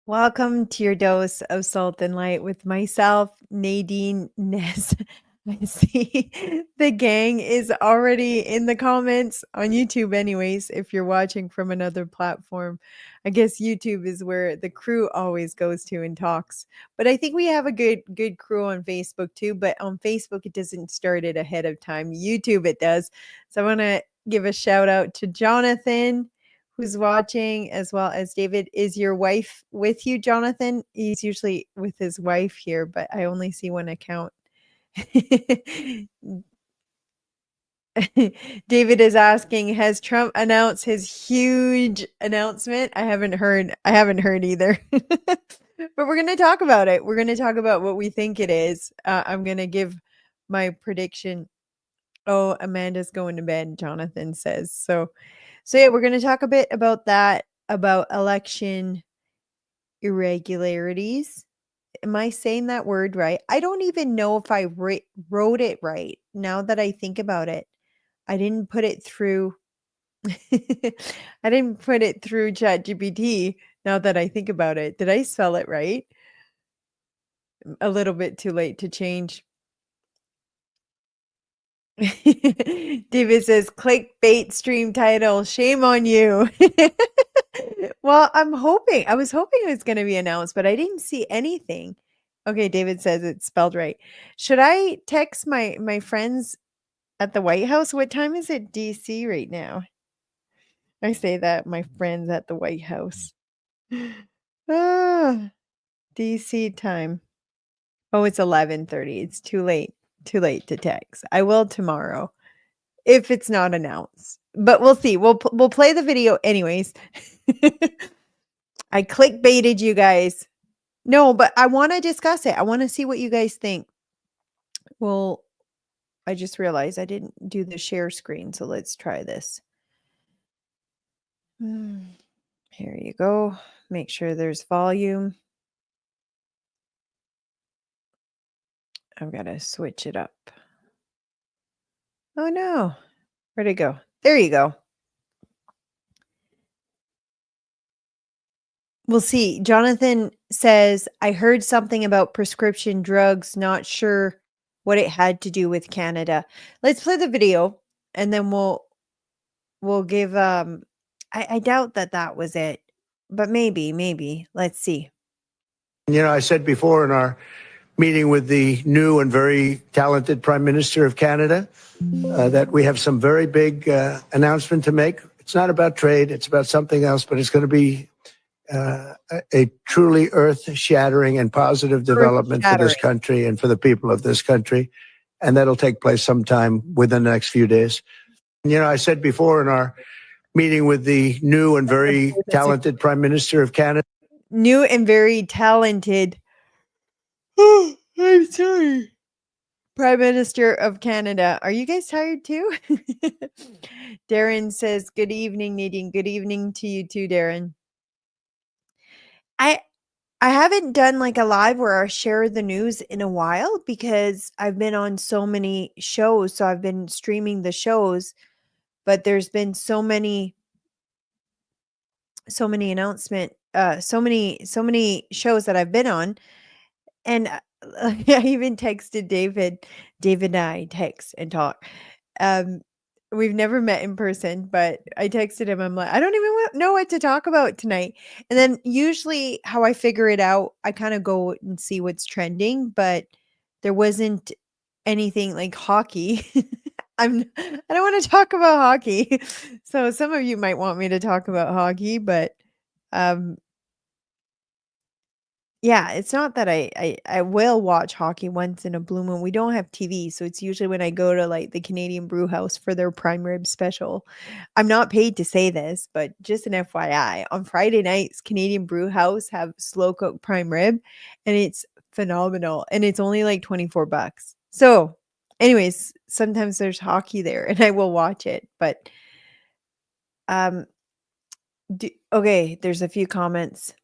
Welcome to your dose of salt and light with myself, Nadine Ness. I see the gang is already in the comments on YouTube, anyways. If you're watching from another platform, I guess YouTube is where the crew always goes to and talks. But I think we have a good crew on Facebook too. But on Facebook, it doesn't start it ahead of time. YouTube, it does. So I want to give a shout out to Jonathan, who's watching, as well as David. Is your wife with you, Jonathan? He's usually with his wife here, but I only see one account. David is asking, has Trump announced his huge announcement? I haven't heard either. But we're going to talk about it. We're going to talk about what we think it is. I'm going to give my prediction. Oh, Amanda's going to bed, Jonathan says. So yeah, we're going to talk a bit about that, about election irregularities. Am I saying that word right? I don't even know if I wrote it right. Now that I think about it, I didn't put it through. I didn't put it through ChatGPT. Now that I think about it, did I spell it right? A little bit too late to change. David says clickbait stream title. Shame on you. Well, I was hoping it was going to be announced, but I didn't see anything. Okay, David says it's spelled right. Should I text my friends at the White House? What time is it DC right now? I say that, my friends at the White House. Ah, DC time. Oh, it's 11:30. It's too late. Too late to text. I will tomorrow if it's not announced. But we'll see. We'll play the video anyways. I clickbaited you guys. No, but I want to discuss it. I want to see what you guys think. Well, I just realized I didn't do the share screen, so let's try this. Here you go. Make sure there's volume. I've got to switch it up. Oh no. Where'd it go? There you go. We'll see. Jonathan says, I heard something about prescription drugs, not sure what it had to do with Canada. Let's play the video and then we'll give I doubt that was it, but maybe. Let's see. You know, I said before in our meeting with the new and very talented Prime Minister of Canada that we have some very big announcement to make. It's not about trade, it's about something else, but it's going to be a truly earth-shattering and positive development for this country and for the people of this country. And that'll take place sometime within the next few days. You know, I said before in our meeting with the new and very talented Prime Minister of Canada. New and very talented. Oh, I'm sorry. Prime Minister of Canada. Are you guys tired too? Darren says, good evening, Nadine. Good evening to you too, Darren. I haven't done like a live where I share the news in a while because I've been on so many shows. So I've been streaming the shows, but there's been so many announcement, so many shows that I've been on. And I even texted David. David and I text and talk. We've never met in person, but I texted him. I'm like, I don't even know what to talk about tonight. And then usually how I figure it out, I kind of go and see what's trending, but there wasn't anything like hockey. I don't want to talk about hockey. So some of you might want me to talk about hockey, but yeah, it's not that I will watch hockey once in a blue moon. We don't have TV, so it's usually when I go to like the Canadian Brew House for their prime rib special. I'm not paid to say this, but just an FYI, on Friday nights, Canadian Brew House have slow cooked prime rib, and it's phenomenal, and it's only like $24. So, anyways, sometimes there's hockey there, and I will watch it, but okay, there's a few comments.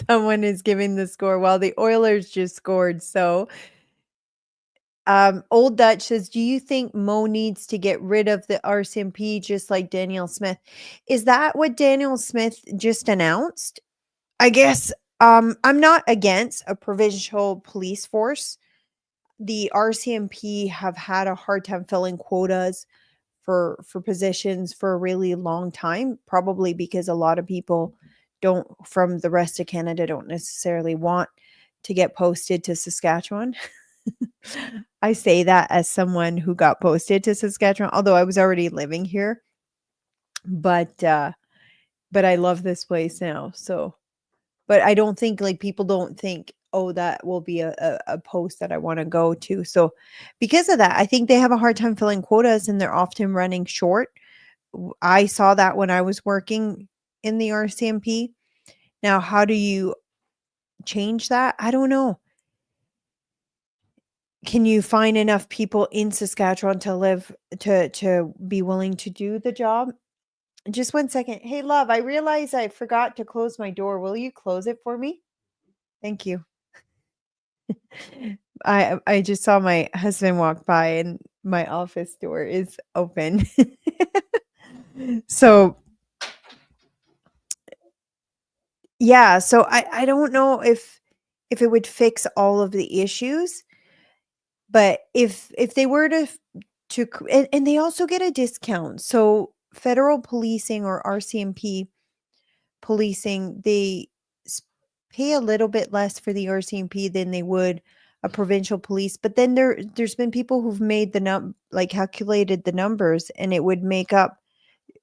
Someone is giving the score while the Oilers just scored. So, Old Dutch says, do you think Mo needs to get rid of the RCMP just like Daniel Smith? Is that what Daniel Smith just announced? I guess I'm not against a provincial police force. The RCMP have had a hard time filling quotas for positions for a really long time, probably because a lot of people don't from the rest of Canada don't necessarily want to get posted to Saskatchewan. I say that as someone who got posted to Saskatchewan, although I was already living here, but but I love this place now. So, but I don't think like people don't think, oh, that will be a post that I want to go to. So, because of that, I think they have a hard time filling quotas and they're often running short. I saw that when I was working in the RCMP. Now, how do you change that? I don't know. Can you find enough people in Saskatchewan to live to be willing to do the job? Just one second. Hey, love, I realize I forgot to close my door. Will you close it for me? Thank you. I just saw my husband walk by and my office door is open. So, yeah, so I don't know if it would fix all of the issues, but if they were and they also get a discount. So, federal policing or RCMP policing, they s- pay a little bit less for the RCMP than they would a provincial police. But then there's been people who've made like calculated the numbers, and it would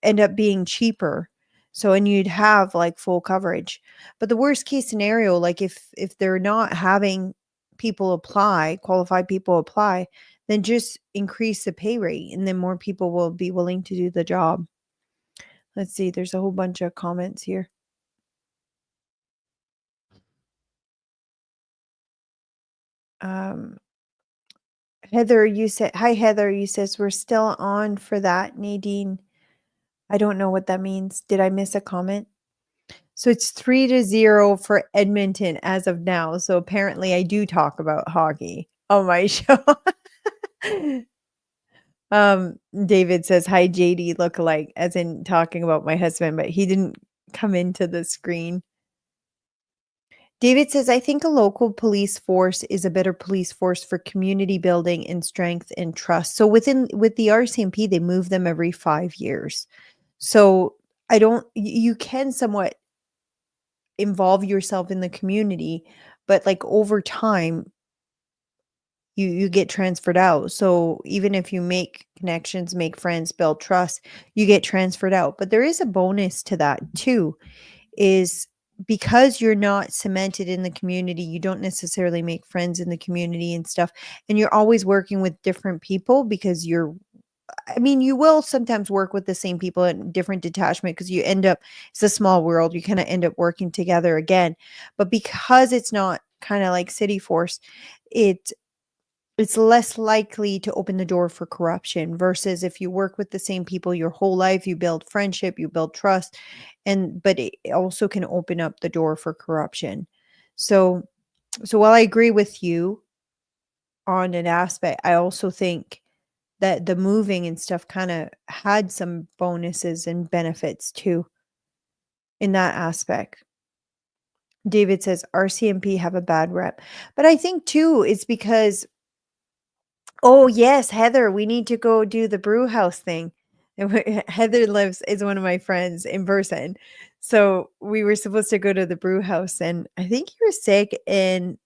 end up being cheaper. So and you'd have like full coverage. But the worst case scenario, like if they're not having people apply, qualified people apply, then just increase the pay rate and then more people will be willing to do the job. Let's see, there's a whole bunch of comments here. Um Heather, you said, hi, Heather. You says we're still on for that. Nadine, I don't know what that means. Did I miss a comment? So it's 3-0 for Edmonton as of now. So apparently I do talk about hockey on my show. David says, hi, JD lookalike, as in talking about my husband, but he didn't come into the screen. David says, I think a local police force is a better police force for community building and strength and trust. So with the RCMP, they move them every 5 years. So I don't, you can somewhat involve yourself in the community, but like over time, you get transferred out. So even if you make connections, make friends, build trust, you get transferred out. But there is a bonus to that too, is because you're not cemented in the community, you don't necessarily make friends in the community and stuff. And you're always working with different people because I mean, you will sometimes work with the same people in different detachment because you end up, it's a small world, you kind of end up working together again. But because it's not kind of like city force, it it's less likely to open the door for corruption versus if you work with the same people your whole life, you build friendship, you build trust, but it also can open up the door for corruption. So so while I agree with you on an aspect, I also think that the moving and stuff kind of had some bonuses and benefits too in that aspect. David says RCMP have a bad rep. But I think too it's because, oh, yes, Heather, we need to go do the brew house thing. And Heather is one of my friends in person. So we were supposed to go to the brew house and I think you were sick and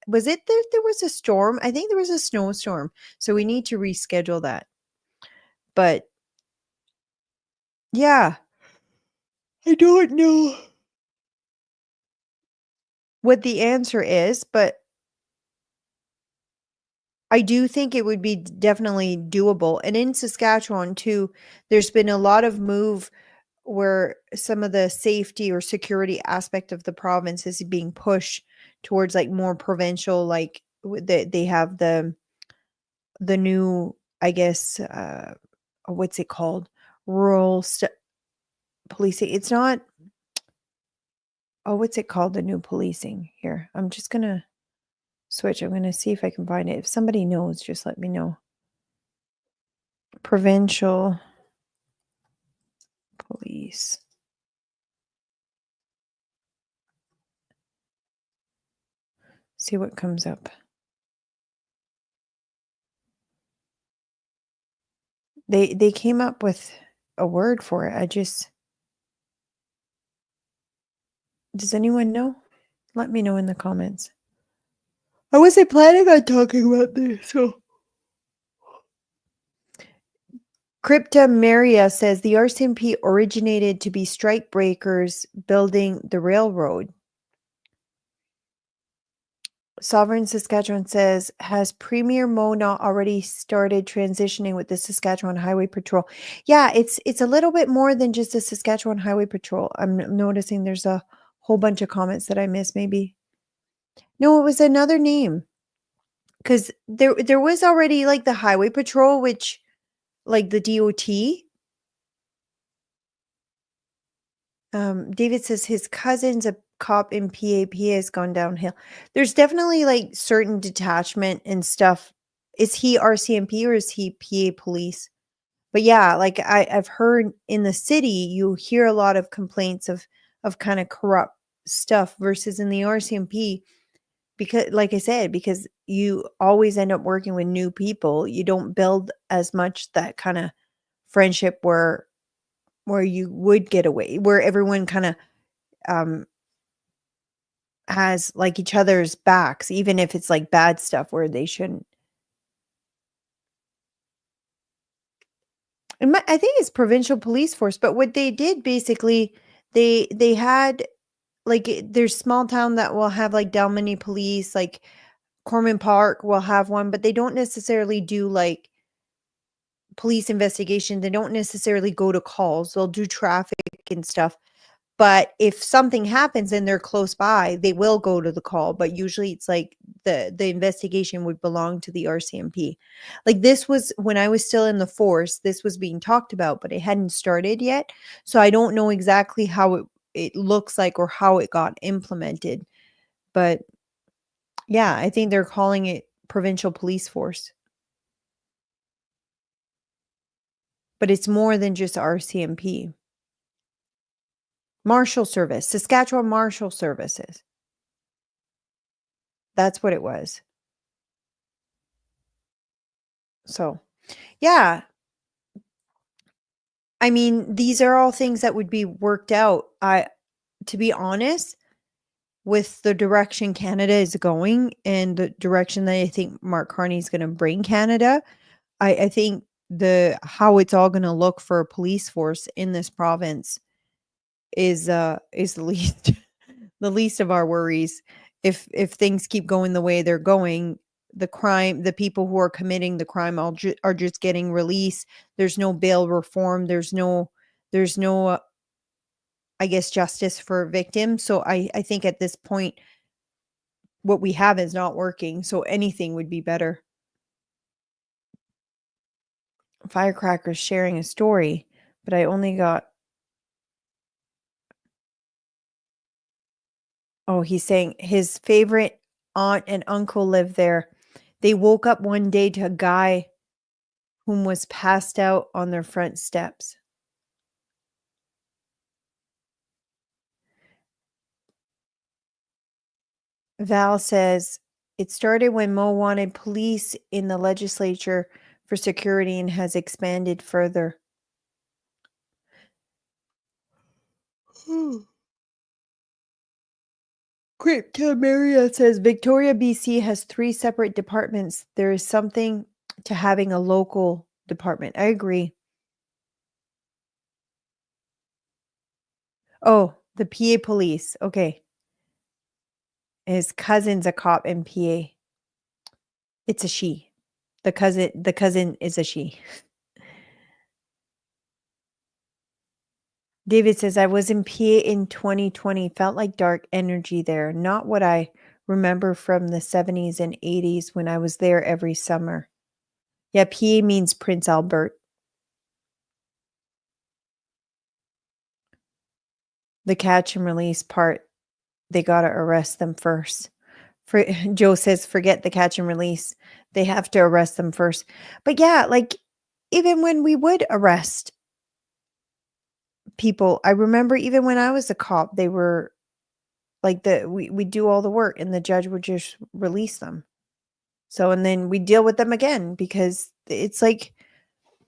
was it there was a storm? I think there was a snowstorm. So we need to reschedule that. But yeah, I don't know what the answer is, but I do think it would be definitely doable. And in Saskatchewan too, there's been a lot of move where some of the safety or security aspect of the province is being pushed towards like more provincial, like they have the new, I guess, what's it called, rural policing. It's not, oh, what's it called, the new policing here? I'm just gonna switch. I'm gonna see if I can find it. If somebody knows, just let me know. Provincial police. See what comes up. They came up with a word for it. Does anyone know? Let me know in the comments. I wasn't planning on talking about this, so. Crypta Maria says the RCMP originated to be strike breakers building the railroad. Sovereign Saskatchewan says, has Premier Mo not already started transitioning with the Saskatchewan Highway Patrol? Yeah, it's a little bit more than just the Saskatchewan Highway Patrol. I'm noticing there's a whole bunch of comments that I missed, maybe. No, it was another name. Because there was already like the Highway Patrol, which like the DOT. David says his cousin's a cop in PA. PA has gone downhill. There's definitely like certain detachment and stuff. Is he RCMP or is he PA police? But yeah, like I've heard in the city, you hear a lot of complaints of kind of corrupt stuff versus in the RCMP, because like I said, because you always end up working with new people. You don't build as much that kind of friendship where you would get away, where everyone kind of um has like each other's backs, even if it's like bad stuff where they shouldn't. I think it's provincial police force, but what they did basically, they had like there's small town that will have like Dalmany police, like Corman Park will have one, but they don't necessarily do like police investigation. They don't necessarily go to calls. They'll do traffic and stuff. But if something happens and they're close by, they will go to the call. But usually it's like the investigation would belong to the RCMP. Like this was when I was still in the force, this was being talked about, but it hadn't started yet. So I don't know exactly how it looks like or how it got implemented. But yeah, I think they're calling it provincial police force. But it's more than just RCMP. Marshal Service, Saskatchewan Marshal Services. That's what it was. So, yeah. I mean, these are all things that would be worked out. To be honest, with the direction Canada is going and the direction that I think Mark Carney is going to bring Canada, I think how it's all going to look for a police force in this province is the least the least of our worries. If things keep going the way they're going, the people who are committing the crime are just getting released. There's no bail reform. There's no I guess justice for victims. So I think at this point what we have is not working. So anything would be better. Firecrackers sharing a story, but I only got. Oh, he's saying his favorite aunt and uncle live there. They woke up one day to a guy whom was passed out on their front steps. Val says it started when Mo wanted police in the legislature for security and has expanded further. Crypto Maria says Victoria, BC has 3 separate departments. There is something to having a local department. I agree. Oh, the PA police. Okay. His cousin's a cop in PA. It's a she. The cousin is a she. David says, I was in PA in 2020. Felt like dark energy there. Not what I remember from the 70s and 80s when I was there every summer. Yeah, PA means Prince Albert. The catch and release part, they got to arrest them first. Joe says, forget the catch and release. They have to arrest them first. But yeah, like even when we would arrest people, I remember even when I was a cop, they were Like we do all the work and the judge would just release them. So and then we deal with them again because it's like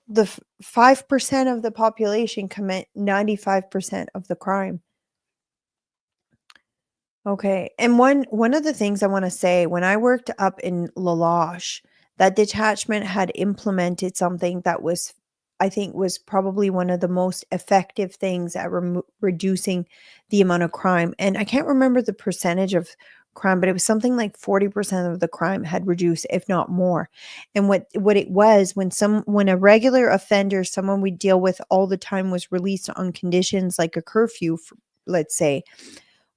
the 5% of the population commit 95% of the crime. Okay. And one of the things I want to say, when I worked up in La Loche, that detachment had implemented something that was, I think, was probably one of the most effective things at reducing the amount of crime. And I can't remember the percentage of crime, but it was something like 40% of the crime had reduced, if not more. And what it was, when a regular offender, someone we deal with all the time, was released on conditions like a curfew, let's say,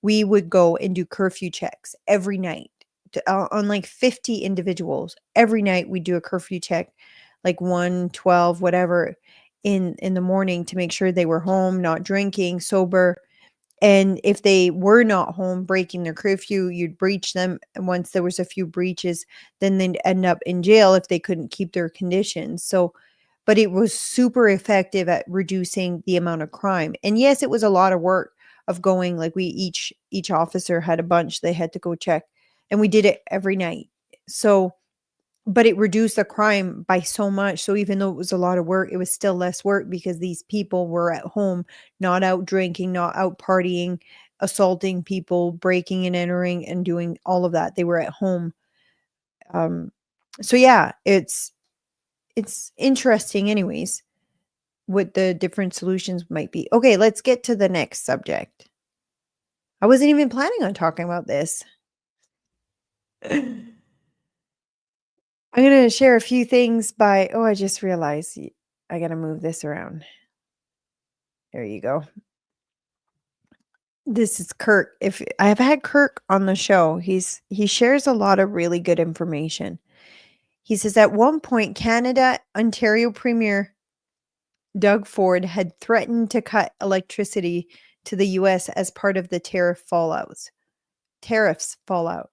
we would go and do curfew checks every night on like 50 individuals. Every night we do a curfew check, like 1, 12, whatever, in the morning, to make sure they were home, not drinking, sober. And if they were not home breaking their curfew, you'd breach them. And once there was a few breaches, then they'd end up in jail if they couldn't keep their conditions. So, but it was super effective at reducing the amount of crime. And yes, it was a lot of work of going, like, we each officer had a bunch they had to go check, and we did it every night. So, but it reduced the crime by so much. So even though it was a lot of work, it was still less work because these people were at home, not out drinking, not out partying, assaulting people, breaking and entering and doing all of that. They were at home. Um, so yeah, it's interesting anyways what the different solutions might be. Okay, let's get to the next subject. I wasn't even planning on talking about this. I'm going to share a few things by, oh, I just realized I got to move this around. There you go. This is Kirk. If I've had Kirk on the show, he shares a lot of really good information. He says at one point, Canada, Ontario Premier Doug Ford had threatened to cut electricity to the US as part of the tariffs fallout.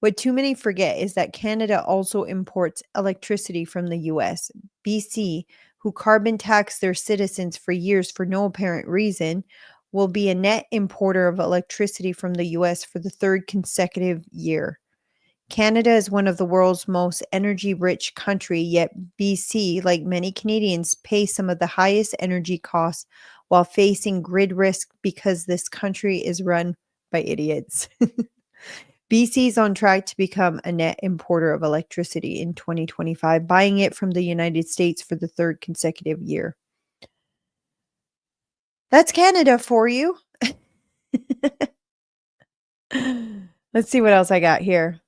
What too many forget is that Canada also imports electricity from the US. BC, who carbon taxed their citizens for years for no apparent reason, will be a net importer of electricity from the US for the third consecutive year. Canada is one of the world's most energy-rich country, yet BC, like many Canadians, pays some of the highest energy costs while facing grid risk because this country is run by idiots. BC is on track to become a net importer of electricity in 2025, buying it from the United States for the third consecutive year. That's Canada for you. Let's see what else I got here.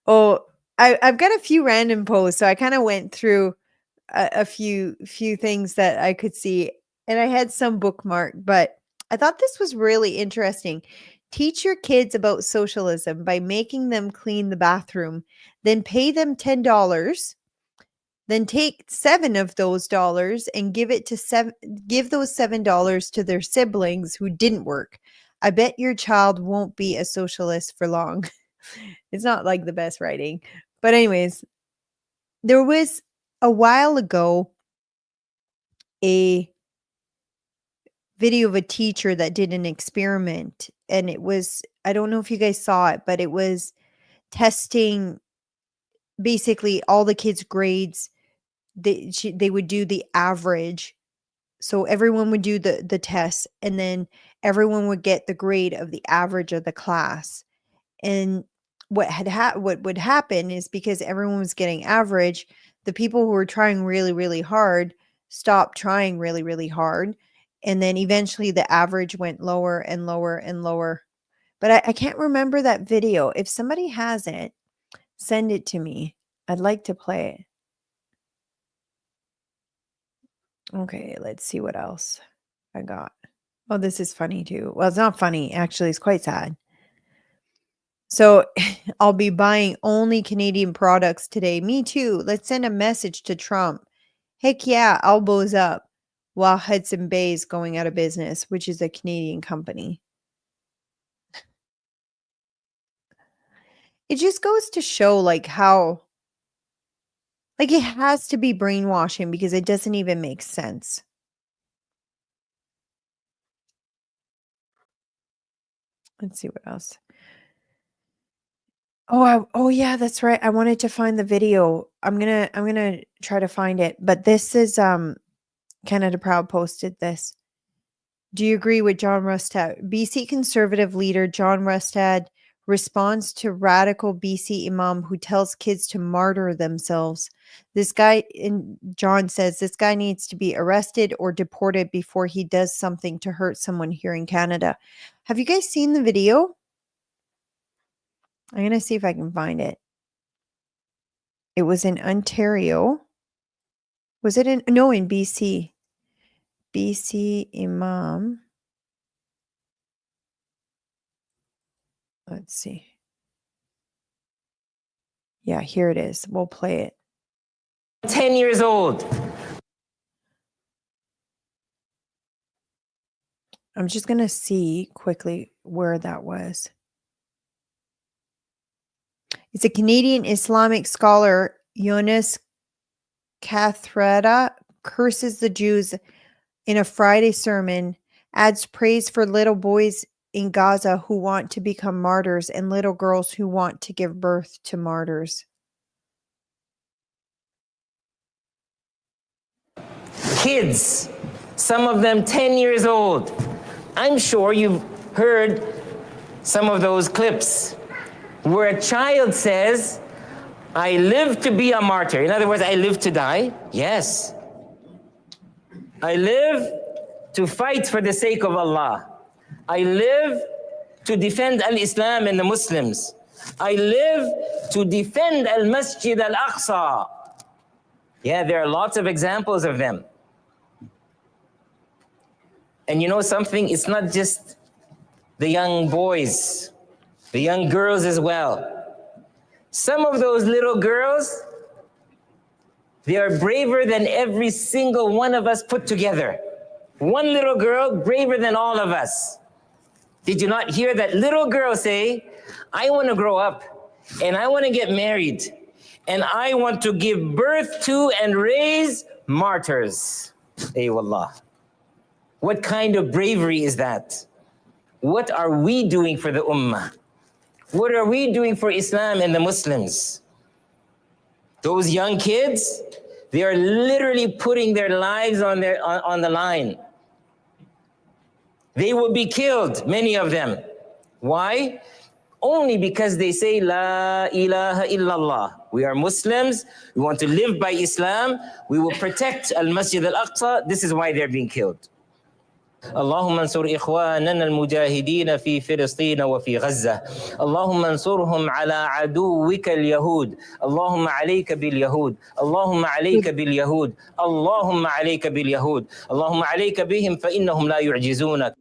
Oh, I've got a few random posts, so I kind of went through a few things that I could see, and I had some bookmarked, but I thought this was really interesting. Teach your kids about socialism by making them clean the bathroom, then pay them $10, then take 7 of those dollars and give those $7 to their siblings who didn't work. I bet your child won't be a socialist for long. It's not like the best writing. But anyways, there was a while ago a video of a teacher that did an experiment, and it was, I don't know if you guys saw it, but it was testing basically all the kids' grades. They would do the average. So everyone would do the test, and then everyone would get the grade of the average of the class. And what would happen is, because everyone was getting average, the people who were trying really, really hard stopped trying really, really hard. And then eventually the average went lower and lower and lower. But I can't remember that video. If somebody has it, send it to me. I'd like to play it. Okay, let's see what else I got. Oh, this is funny too. Well, it's not funny. Actually, it's quite sad. So I'll be buying only Canadian products today. Me too. Let's send a message to Trump. Heck yeah, elbows up. While Hudson Bay is going out of business, which is a Canadian company. It just goes to show like how, like, it has to be brainwashing because it doesn't even make sense. Let's see what else. Oh yeah, that's right. I wanted to find the video. I'm gonna try to find it. But this is Canada Proud posted this. Do you agree with John Rustad? BC Conservative leader John Rustad responds to radical BC Imam who tells kids to martyr themselves. This guy, and John says, this guy needs to be arrested or deported before he does something to hurt someone here in Canada. Have you guys seen the video? I'm going to see if I can find it. It was in Ontario. Was it in, no, in BC. BC Imam. Let's see. Yeah, here it is. We'll play it. 10 years old. I'm just going to see quickly where that was. It's a Canadian Islamic scholar, Yunus Kathrada, curses the Jews in a Friday sermon, adds praise for little boys in Gaza who want to become martyrs and little girls who want to give birth to martyrs. Kids, some of them 10 years old. I'm sure you've heard some of those clips where a child says, I live to be a martyr. In other words, I live to die. Yes. I live to fight for the sake of Allah. I live to defend al-Islam and the Muslims. I live to defend al-Masjid al-Aqsa. Yeah, there are lots of examples of them. And you know something? It's not just the young boys, the young girls as well. Some of those little girls, they are braver than every single one of us put together. One little girl braver than all of us. Did you not hear that little girl say, I want to grow up and I want to get married and I want to give birth to and raise martyrs. Aywallah. What kind of bravery is that? What are we doing for the ummah? What are we doing for Islam and the Muslims? Those young kids, they are literally putting their lives on the line. They will be killed, many of them. Why? Only because they say, La ilaha illallah. We are Muslims. We want to live by Islam. We will protect al-Masjid al-Aqsa. This is why they're being killed. اللهم انصر إخواننا المجاهدين في فلسطين وفي غزة اللهم انصرهم على عدوك اليهود اللهم عليك باليهود اللهم عليك باليهود اللهم عليك باليهود اللهم عليك بهم فإنهم لا يعجزونك.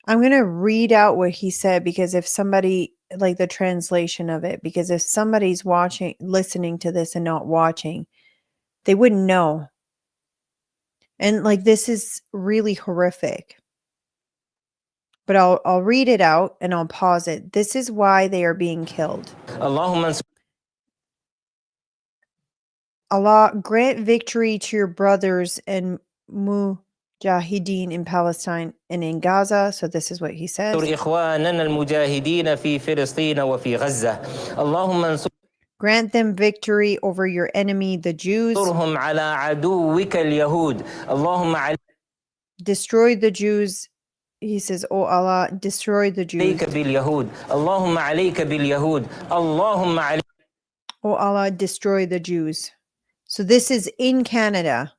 I'm going to read out what he said because if somebody, like the translation of it, because if somebody's watching, listening to this and not watching, they wouldn't know. And like, this is really horrific. But I'll read it out and I'll pause it. This is why they are being killed. Allah grant victory to your brothers and Mujahideen in Palestine and in Gaza. So this is what he says. Grant them victory over your enemy, the Jews. Destroy the Jews. He says, oh Allah, destroy the Jews. Oh Allah, destroy the Jews. So this is in Canada.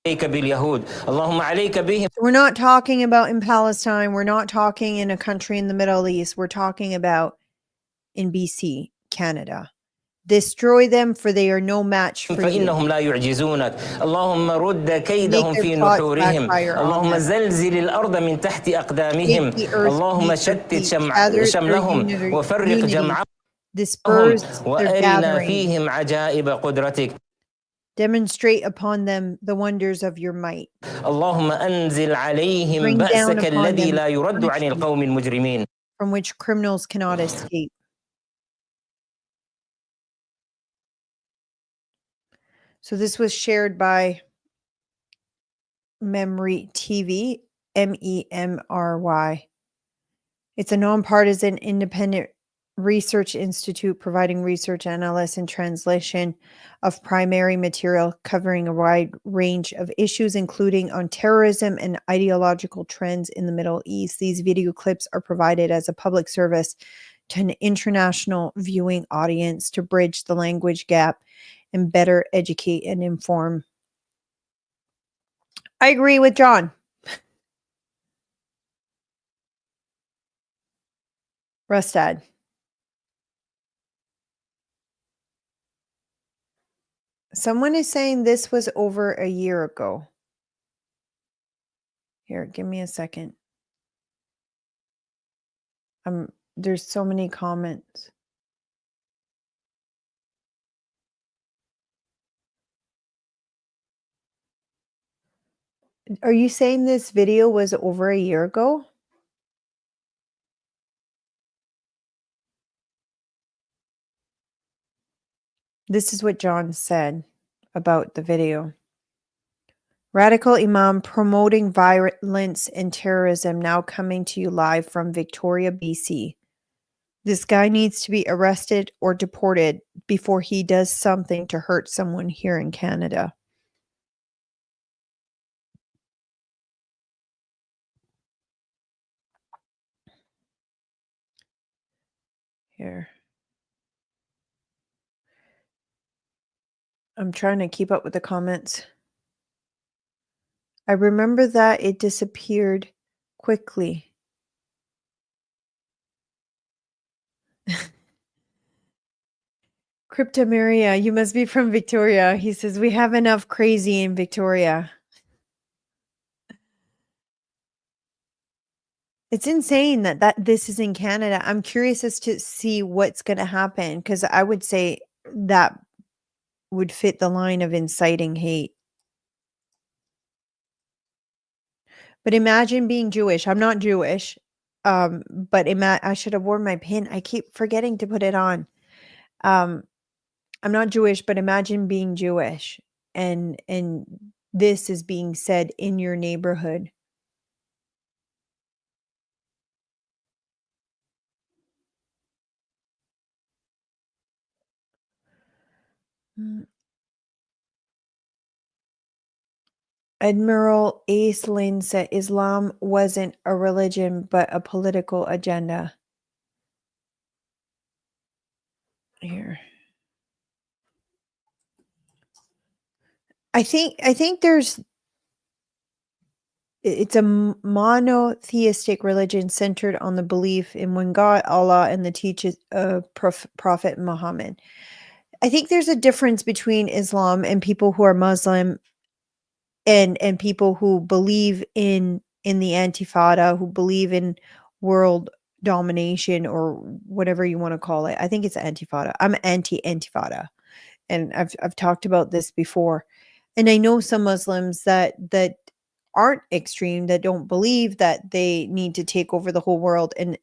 So we're not talking about in Palestine. We're not talking in a country in the Middle East. We're talking about in BC, Canada. Destroy them, for they are no match for you. فإنهم لا يعجزونك اللهم رد كيدهم في نحورهم اللهم زلزل الأرض من تحت أقدامهم اللهم شتت شملهم وفرق جمعهم وأرنا فيهم عجائب قدرتك. Demonstrate upon them the wonders of your might. اللهم أنزل عليهم بأسك الذي لا يرد عن القوم المجرمين. From which criminals cannot escape. So this was shared by Memry TV, MEMRY. It's a nonpartisan, independent research institute providing research, analysis, and translation of primary material covering a wide range of issues, including on terrorism and ideological trends in the Middle East. These video clips are provided as a public service to an international viewing audience to bridge the language gap and better educate and inform. I agree with John. Rustad. Someone is saying this was over a year ago. Here, give me a second. There's so many comments. Are you saying this video was over a year ago? This is what John said about the video. Radical Imam promoting violence and terrorism, now coming to you live from Victoria, BC. This guy needs to be arrested or deported before he does something to hurt someone here in Canada. Here. I'm trying to keep up with the comments. I remember that it disappeared quickly. Cryptomeria, you must be from Victoria. He says, we have enough crazy in Victoria. It's insane that this is in Canada. I'm curious as to see what's going to happen, because I would say that would fit the line of inciting hate. But imagine being Jewish. I'm not Jewish, but I should have worn my pin. I keep forgetting to put it on. I'm not Jewish, but imagine being Jewish and this is being said in your neighborhood. Admiral Ace Lynn said Islam wasn't a religion, but a political agenda. Here. I think it's a monotheistic religion centered on the belief in one God, Allah, and the teachings of Prophet Muhammad. I think there's a difference between Islam and people who are Muslim and people who believe in the Antifada, who believe in world domination or whatever you want to call it. I think it's Antifada. I'm anti-Antifada. And I've talked about this before. And I know some Muslims that aren't extreme, that don't believe that they need to take over the whole world and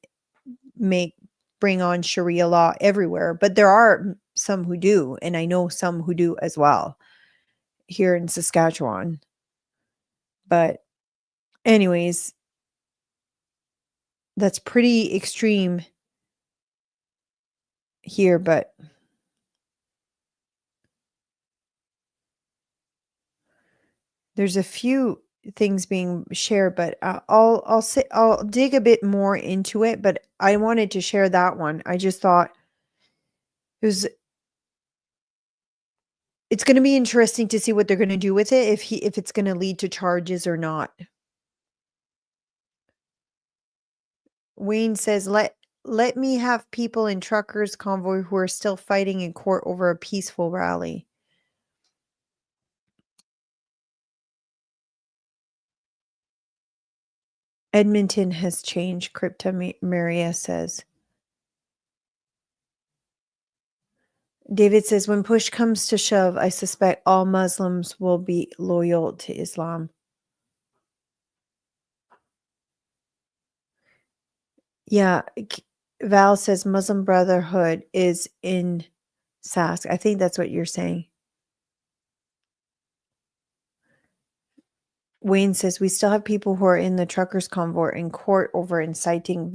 bring on Sharia law everywhere. But there are some who do, and I know some who do as well here in Saskatchewan. But anyways, that's pretty extreme here, but there's a few things being shared, but I'll dig a bit more into it, but I wanted to share that one. I just thought it's going to be interesting to see what they're going to do with it, if it's going to lead to charges or not. Wayne says, let me have people in truckers convoy who are still fighting in court over a peaceful rally. Edmonton has changed, Cryptomeria says. David says, when push comes to shove, I suspect all Muslims will be loyal to Islam. Yeah, Val says Muslim Brotherhood is in Sask. I think that's what you're saying. Wayne says we still have people who are in the truckers' convoy in court over inciting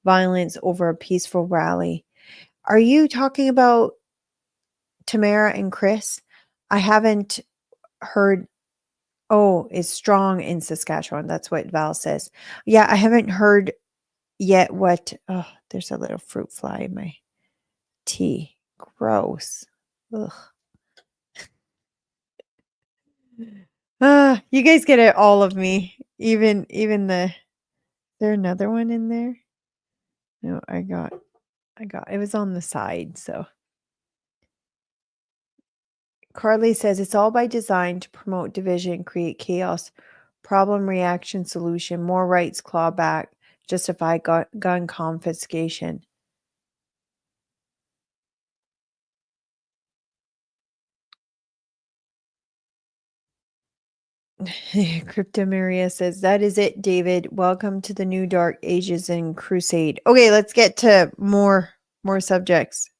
violence over a peaceful rally. Are you talking about Tamara and Chris? I haven't heard. Oh, it's strong in Saskatchewan. That's what Val says. Yeah, I haven't heard yet what. Oh, there's a little fruit fly in my tea. Gross. Ugh. You guys get it, all of me. Even the. Is there another one in there? No, I got. It was on the side. So Carly says it's all by design to promote division, create chaos, problem, reaction, solution, more rights, clawback, justify gun confiscation. Crypto Maria says, that is it, David. Welcome to the new dark ages and crusade. Okay, let's get to more subjects.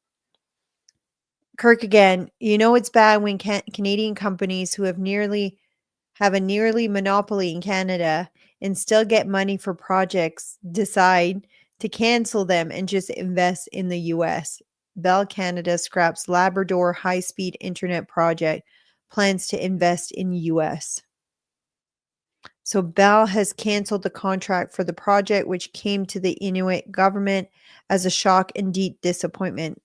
Kirk again, you know it's bad when Canadian companies who have a nearly monopoly in Canada and still get money for projects decide to cancel them and just invest in the US. Bell Canada scraps Labrador high-speed internet project, plans to invest in US. So Bell has canceled the contract for the project, which came to the Inuit government as a shock and deep disappointment.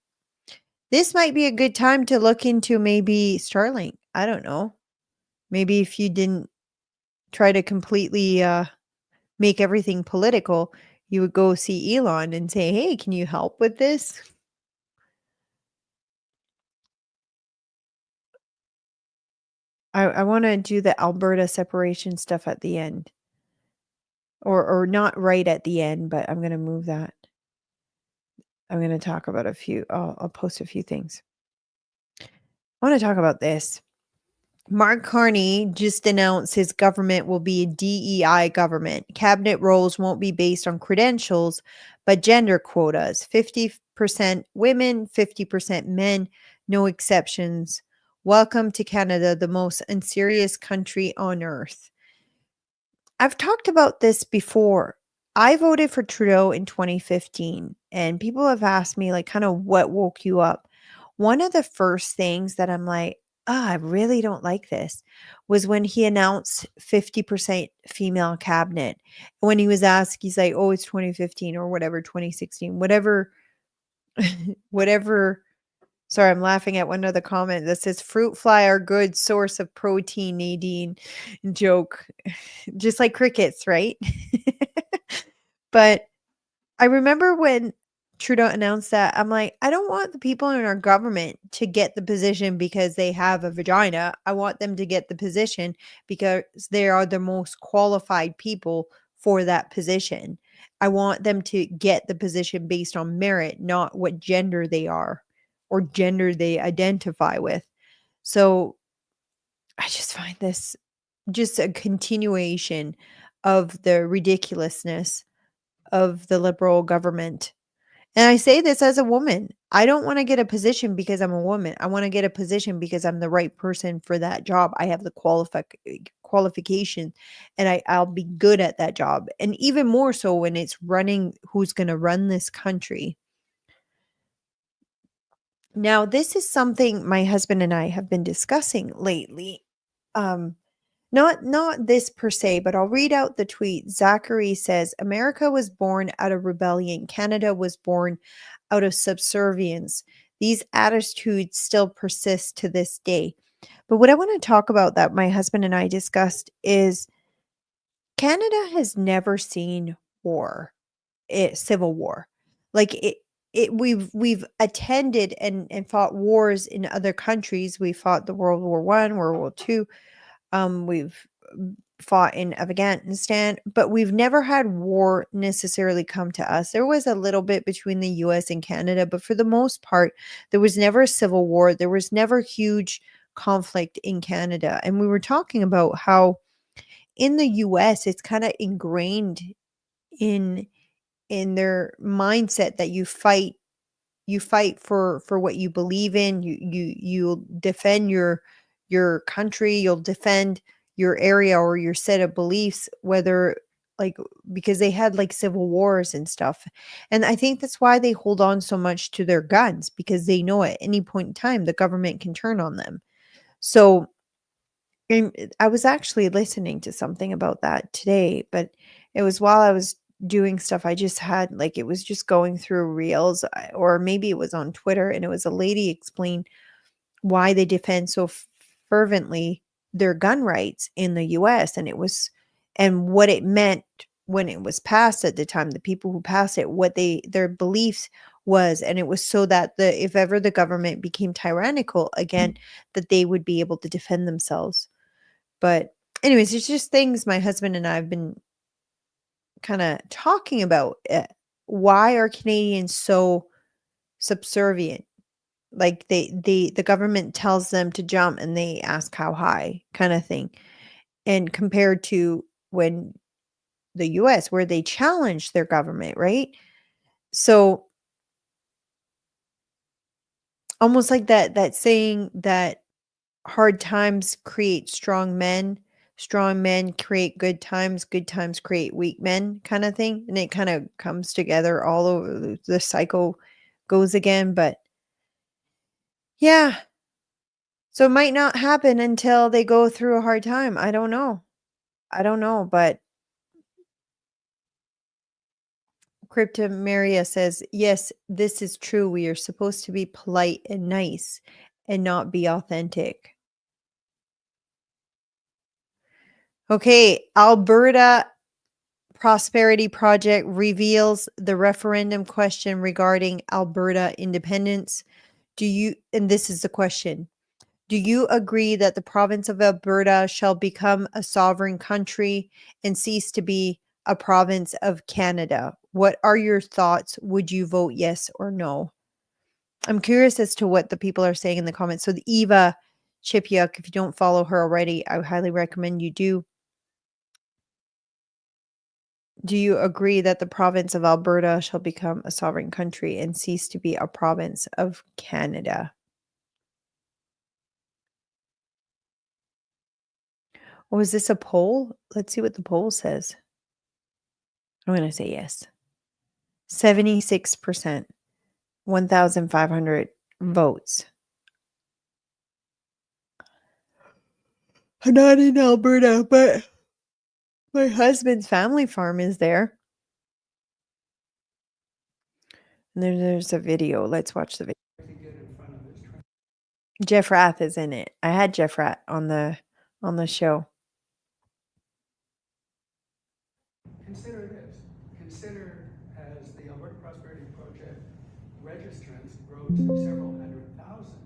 This might be a good time to look into maybe Starlink. I don't know. Maybe if you didn't try to completely make everything political, you would go see Elon and say, hey, can you help with this? I want to do the Alberta separation stuff at the end. Or not right at the end, but I'm going to move that. I'm going to talk about a few. I'll post a few things. I want to talk about this. Mark Carney just announced his government will be a DEI government. Cabinet roles won't be based on credentials, but gender quotas. 50% women, 50% men, no exceptions. Welcome to Canada, the most unserious country on earth. I've talked about this before. I voted for Trudeau in 2015, and people have asked me, like, kind of what woke you up? One of the first things that I'm like, I really don't like this, was when he announced 50% female cabinet. When he was asked, he's like, oh, it's 2015 or whatever, 2016, whatever, whatever. Sorry, I'm laughing at one of the comments that says fruit fly are good source of protein, Nadine. Joke. Just like crickets, right? But I remember when Trudeau announced that, I'm like, I don't want the people in our government to get the position because they have a vagina. I want them to get the position because they are the most qualified people for that position. I want them to get the position based on merit, not what gender they are or gender they identify with. So I just find this just a continuation of the ridiculousness of the Liberal government. And I say this as a woman. I don't want to get a position because I'm a woman. I want to get a position because I'm the right person for that job. I have the qualification and I'll be good at that job. And even more so when it's running who's going to run this country. Now, this is something my husband and I have been discussing lately. Not this per se, but I'll read out the tweet. Zachary says, America was born out of rebellion. Canada was born out of subservience. These attitudes still persist to this day. But what I want to talk about that my husband and I discussed is Canada has never seen war, civil war. Like we've attended and fought wars in other countries. We fought the World War I, World War II. We've fought in Afghanistan, but we've never had war necessarily come to us. There was a little bit between the US and Canada, but for the most part, there was never a civil war. There was never huge conflict in Canada. And we were talking about how in the US, it's kind of ingrained in their mindset that you fight for what you believe in. You'll defend your country, you'll defend your area or your set of beliefs, whether like because they had like civil wars and stuff. And I think that's why they hold on so much to their guns, because they know at any point in time the government can turn on them. So I was actually listening to something about that today, but it was while I was doing stuff. I just had like it was just going through reels, or maybe it was on Twitter, and it was a lady explain why they defend so fervently their gun rights in the US, and it was and what it meant when it was passed at the time, the people who passed it, what their beliefs was, and it was so that the if ever the government became tyrannical again, that they would be able to defend themselves. But anyways, it's just things my husband and I have been kind of talking about. Why are Canadians so subservient? Like the government tells them to jump and they ask how high, kind of thing. And compared to when the US, where they challenge their government, right? So almost like that saying that hard times create strong men create good times create weak men, kind of thing. And it kind of comes together all over, the cycle goes again. But yeah, so it might not happen until they go through a hard time. I don't know. But Crypta Maria says, yes, this is true. We are supposed to be polite and nice and not be authentic. Okay, Alberta Prosperity Project reveals the referendum question regarding Alberta independence. And this is the question, do you agree that the province of Alberta shall become a sovereign country and cease to be a province of Canada? What are your thoughts? Would you vote yes or no? I'm curious as to what the people are saying in the comments. So the Eva Chipyuk, if you don't follow her already, I highly recommend you do. Do you agree that the province of Alberta shall become a sovereign country and cease to be a province of Canada? Oh, is this a poll? Let's see what the poll says. I'm going to say yes. 76%, 1,500 votes. I'm not in Alberta, but my husband's family farm is there. And there's a video. Let's watch the video. Jeff Rath is in it. I had Jeff Rath on the show. Consider this. Consider as the Alberta Prosperity Project registrants grow to several hundred thousand.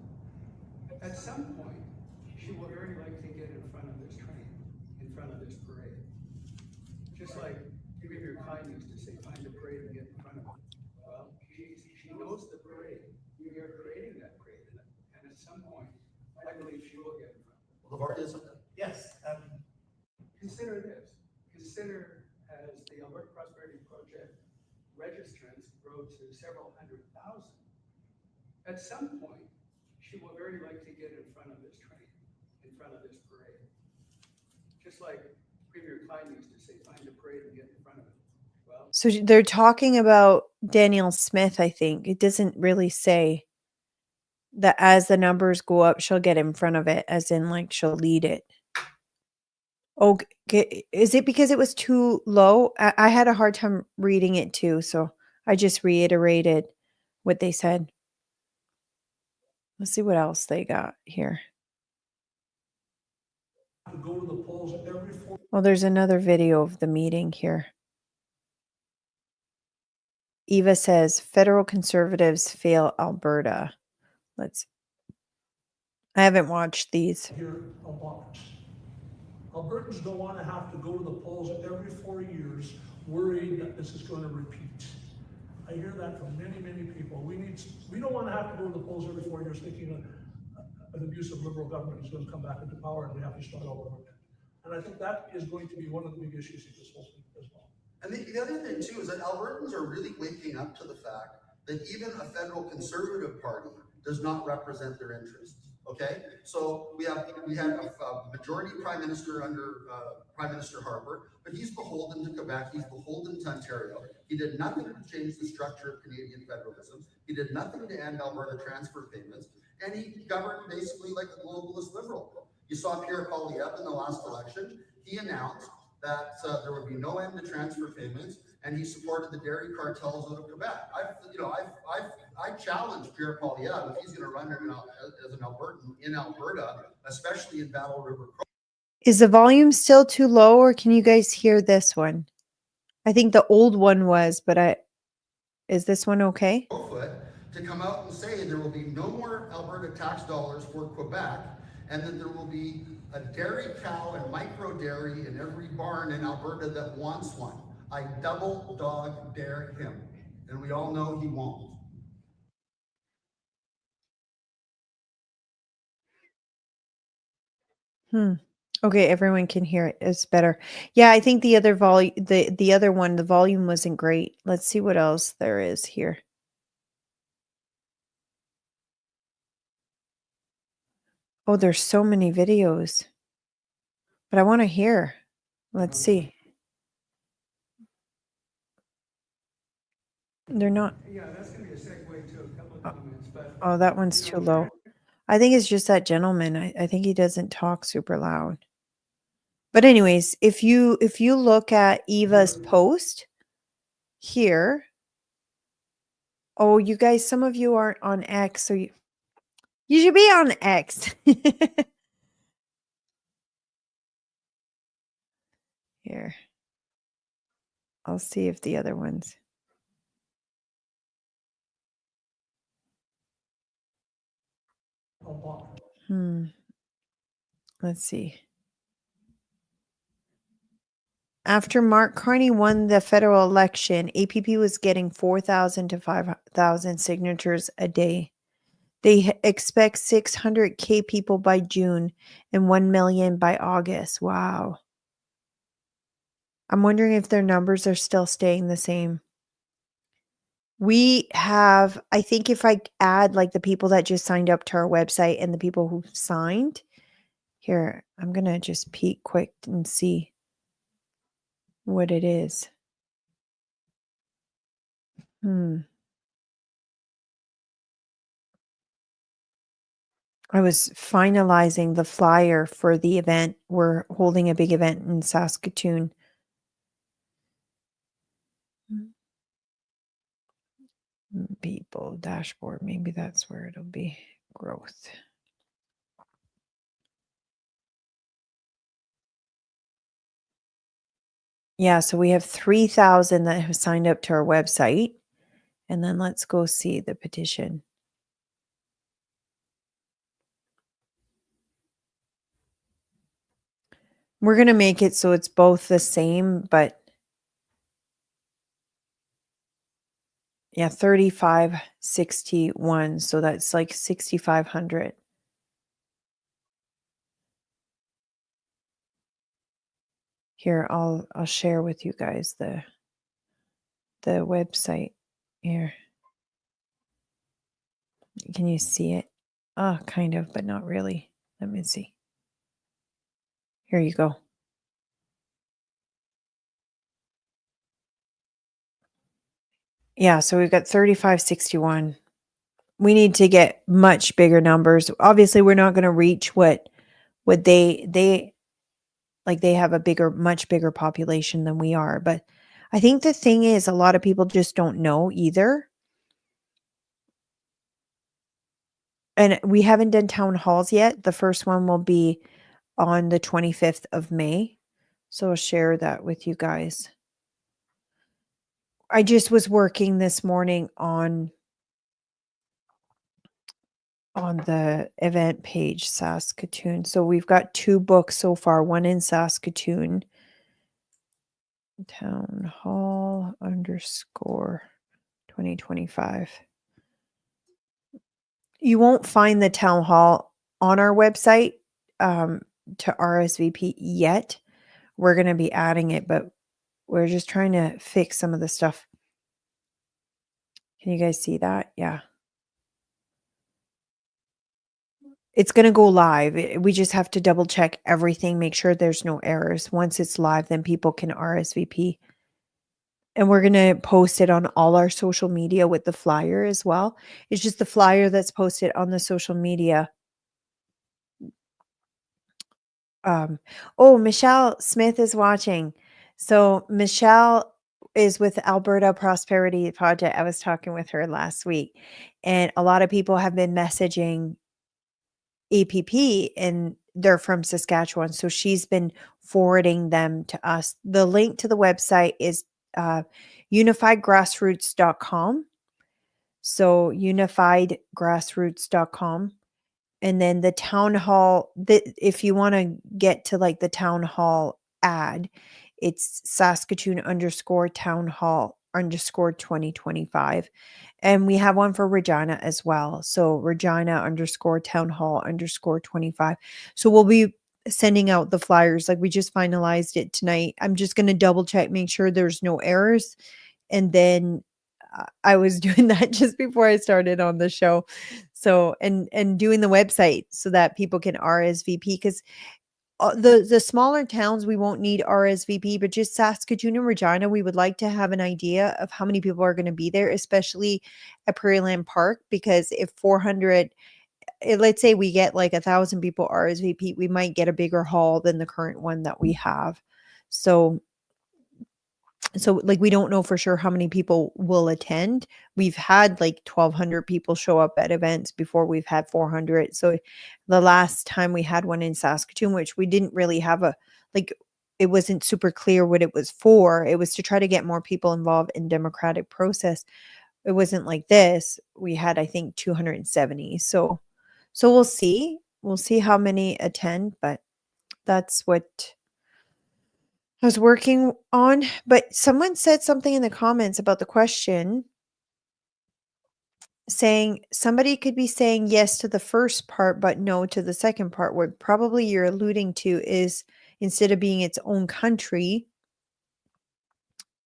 At some point, she will very likely get in front of this train, in front of this parade. Just like Premier Carney used to say, find a parade and get in front of it. Well, she knows the parade. We are creating that parade. And at some point, I believe she will get in front of it. Yes. Consider this. Consider as the Alberta Prosperity Project registrants grow to several hundred thousand. At some point, she will very likely get in front of this train, in front of this parade. Just like Premier Carney used to say, find a parade and get in front of it. Well, so they're talking about Danielle Smith, I think. It doesn't really say that as the numbers go up, she'll get in front of it, as in like she'll lead it. Okay, is it because it was too low? I had a hard time reading it too, so I just reiterated what they said. Let's see what else they got here. Go to the polls every well, there's another video of the meeting here. Eva says, federal conservatives fail Alberta. I haven't watched these. Here a lot. Albertans don't want to have to go to the polls every 4 years worried that this is going to repeat. I hear that from many, many people. We don't want to have to go to the polls every 4 years thinking an abusive Liberal government is going to come back into power and we have to start all over again. And I think that is going to be one of the big issues of this whole thing as well. And the other thing too is that Albertans are really waking up to the fact that even a federal conservative party does not represent their interests. Okay, so we had a majority prime minister under Prime Minister Harper, but he's beholden to Quebec. He's beholden to Ontario. He did nothing to change the structure of Canadian federalism. He did nothing to end Alberta transfer payments, and he governed basically like a globalist liberal. You saw Pierre Poilievre in the last election. He announced that there would be no end to transfer payments, and he supported the dairy cartels out of Quebec. I challenge Pierre Poilievre if he's going to run as an Albertan in Alberta, especially in Battle River. Is the volume still too low, or can you guys hear this one? I think the old one was, but is this one okay? Crowfoot to come out and say there will be no more Alberta tax dollars for Quebec, and that there will be a dairy cow and micro dairy in every barn in Alberta that wants one. I double dog dare him, and we all know he won't. Okay, everyone can hear it. It's better. Yeah, I think the other the other one, the volume wasn't great. Let's see what else there is here. Oh, there's so many videos. But I want to hear. Let's see. They're not. Yeah, that's going to be a segue to a couple of comments, but Oh, that one's too low. I think it's just that gentleman. I think he doesn't talk super loud. But anyways, if you look at Eva's post here, oh, you guys, some of you aren't on X, so you should be on X. Here. I'll see if the other ones. Let's see. After Mark Carney won the federal election, APP was getting 4,000 to 5,000 signatures a day. They expect 600K people by June and 1 million by August. Wow. I'm wondering if their numbers are still staying the same. We have, I think if I add like the people that just signed up to our website and the people who signed, here, I'm going to just peek quick and see what it is. I was finalizing the flyer for the event. We're holding a big event in Saskatoon. People dashboard, maybe that's where it'll be. Growth. Yeah, so we have 3,000 that have signed up to our website. And then let's go see the petition. We're going to make it so it's both the same, but yeah, 3561. So that's like 6,500. Here, I'll share with you guys the website here. Can you see it? Oh, kind of, but not really. Let me see. Here you go. Yeah, so we've got 3561. We need to get much bigger numbers. Obviously, we're not going to reach what they like. They have a much bigger population than we are. But I think the thing is, a lot of people just don't know either. And we haven't done town halls yet. The first one will be on the 25th of May. So I'll share that with you guys. I just was working this morning on the event page, Saskatoon. So we've got 2 books so far, one in Saskatoon. Town Hall _2025. You won't find the town hall on our website to RSVP yet. We're going to be adding it, but we're just trying to fix some of the stuff. Can you guys see that? Yeah. It's going to go live. We just have to double check everything, make sure there's no errors. Once it's live, then people can RSVP. And we're going to post it on all our social media with the flyer as well. It's just the flyer that's posted on the social media. Oh, Michelle Smith is watching. So Michelle is with Alberta Prosperity Project. I was talking with her last week, and a lot of people have been messaging APP, and they're from Saskatchewan. So she's been forwarding them to us. The link to the website is unifiedgrassroots.com. So unifiedgrassroots.com. And then the town hall, if you want to get to like the town hall ad, it's Saskatoon _town hall _2025. And we have one for Regina as well. So Regina _town hall _25. So we'll be sending out the flyers. Like we just finalized it tonight. I'm just going to double check, make sure there's no errors. And then I was doing that just before I started on the show. So, and doing the website so that people can RSVP, because the smaller towns, we won't need RSVP, but just Saskatoon and Regina, we would like to have an idea of how many people are going to be there, especially at Prairieland Park, because if 400, let's say we get like 1,000 people RSVP, we might get a bigger hall than the current one that we have. So like we don't know for sure how many people will attend. We've had like 1,200 people show up at events before. We've had 400. So the last time we had one in Saskatoon, which we didn't really have it wasn't super clear what it was for. It was to try to get more people involved in democratic process. It wasn't like this. We had, I think, 270. So we'll see. We'll see how many attend, but that's what I was working on. But someone said something in the comments about the question, saying somebody could be saying yes to the first part, but no to the second part. What probably you're alluding to is, instead of being its own country,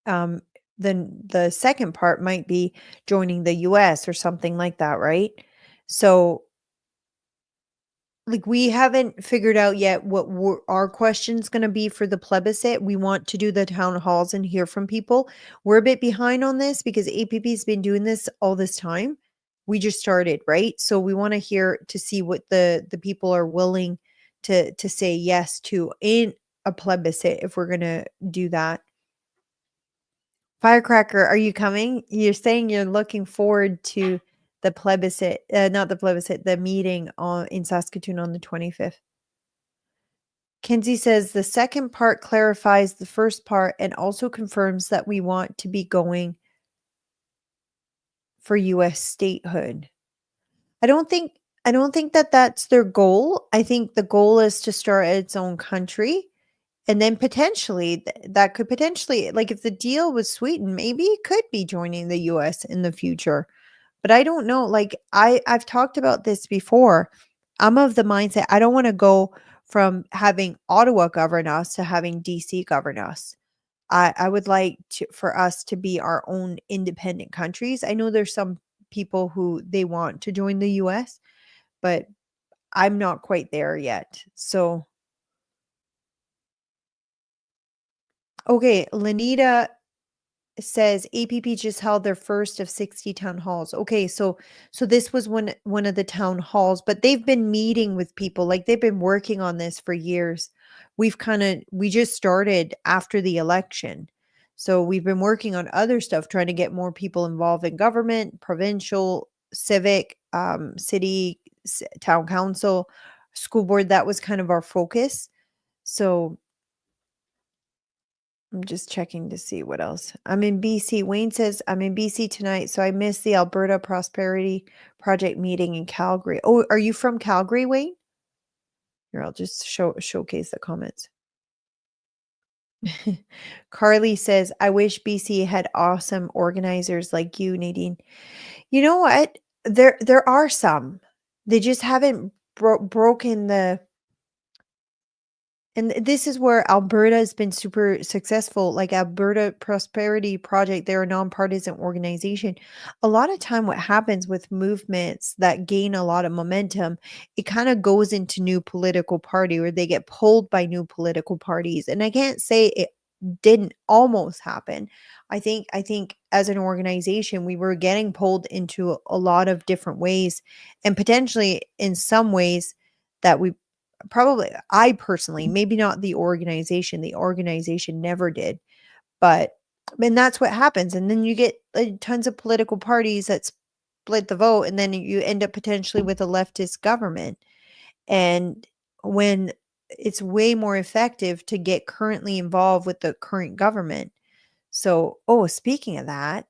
then the second part might be joining the US or something like that, right? So like we haven't figured out yet what our question's going to be for the plebiscite. We want to do the town halls and hear from people. We're a bit behind on this because APP's been doing this all this time. We just started, right? So we want to hear to see what the people are willing to say yes to in a plebiscite if we're going to do that. Firecracker, are you coming? You're saying you're looking forward to the plebiscite, not the plebiscite, the meeting in Saskatoon on the 25th. Kenzie says the second part clarifies the first part and also confirms that we want to be going for US statehood. I don't think that that's their goal. I think the goal is to start its own country. And then potentially that could potentially, like if the deal was sweetened, maybe it could be joining the US in the future. But I don't know. Like I've talked about this before. I'm of the mindset I don't want to go from having Ottawa govern us to having DC govern us. I would like for us to be our own independent countries. I know there's some people who they want to join the US, but I'm not quite there yet. So okay, Lanita says APP just held their first of 60 town halls. Okay, so this was one of the town halls, but they've been meeting with people, like they've been working on this for years. We just started after the election. So we've been working on other stuff, trying to get more people involved in government, provincial, civic, city, town council, school board. That was kind of our focus. So I'm just checking to see what else. I'm in BC. Wayne says, I'm in BC tonight, so I missed the Alberta Prosperity Project meeting in Calgary. Oh, are you from Calgary, Wayne? Here, I'll just showcase the comments. Carly says, I wish BC had awesome organizers like you, Nadine. You know what? There are some. They just haven't broken the And this is where Alberta has been super successful, like Alberta Prosperity Project. They're a nonpartisan organization. A lot of time what happens with movements that gain a lot of momentum, it kind of goes into new political party or they get pulled by new political parties. And I can't say it didn't almost happen. I think as an organization, we were getting pulled into a lot of different ways and potentially in some ways that we probably I personally, maybe not the organization never did, but and that's what happens, and then you get, tons of political parties that split the vote, and then you end up potentially with a leftist government, and when it's way more effective to get currently involved with the current government. So, oh, speaking of that,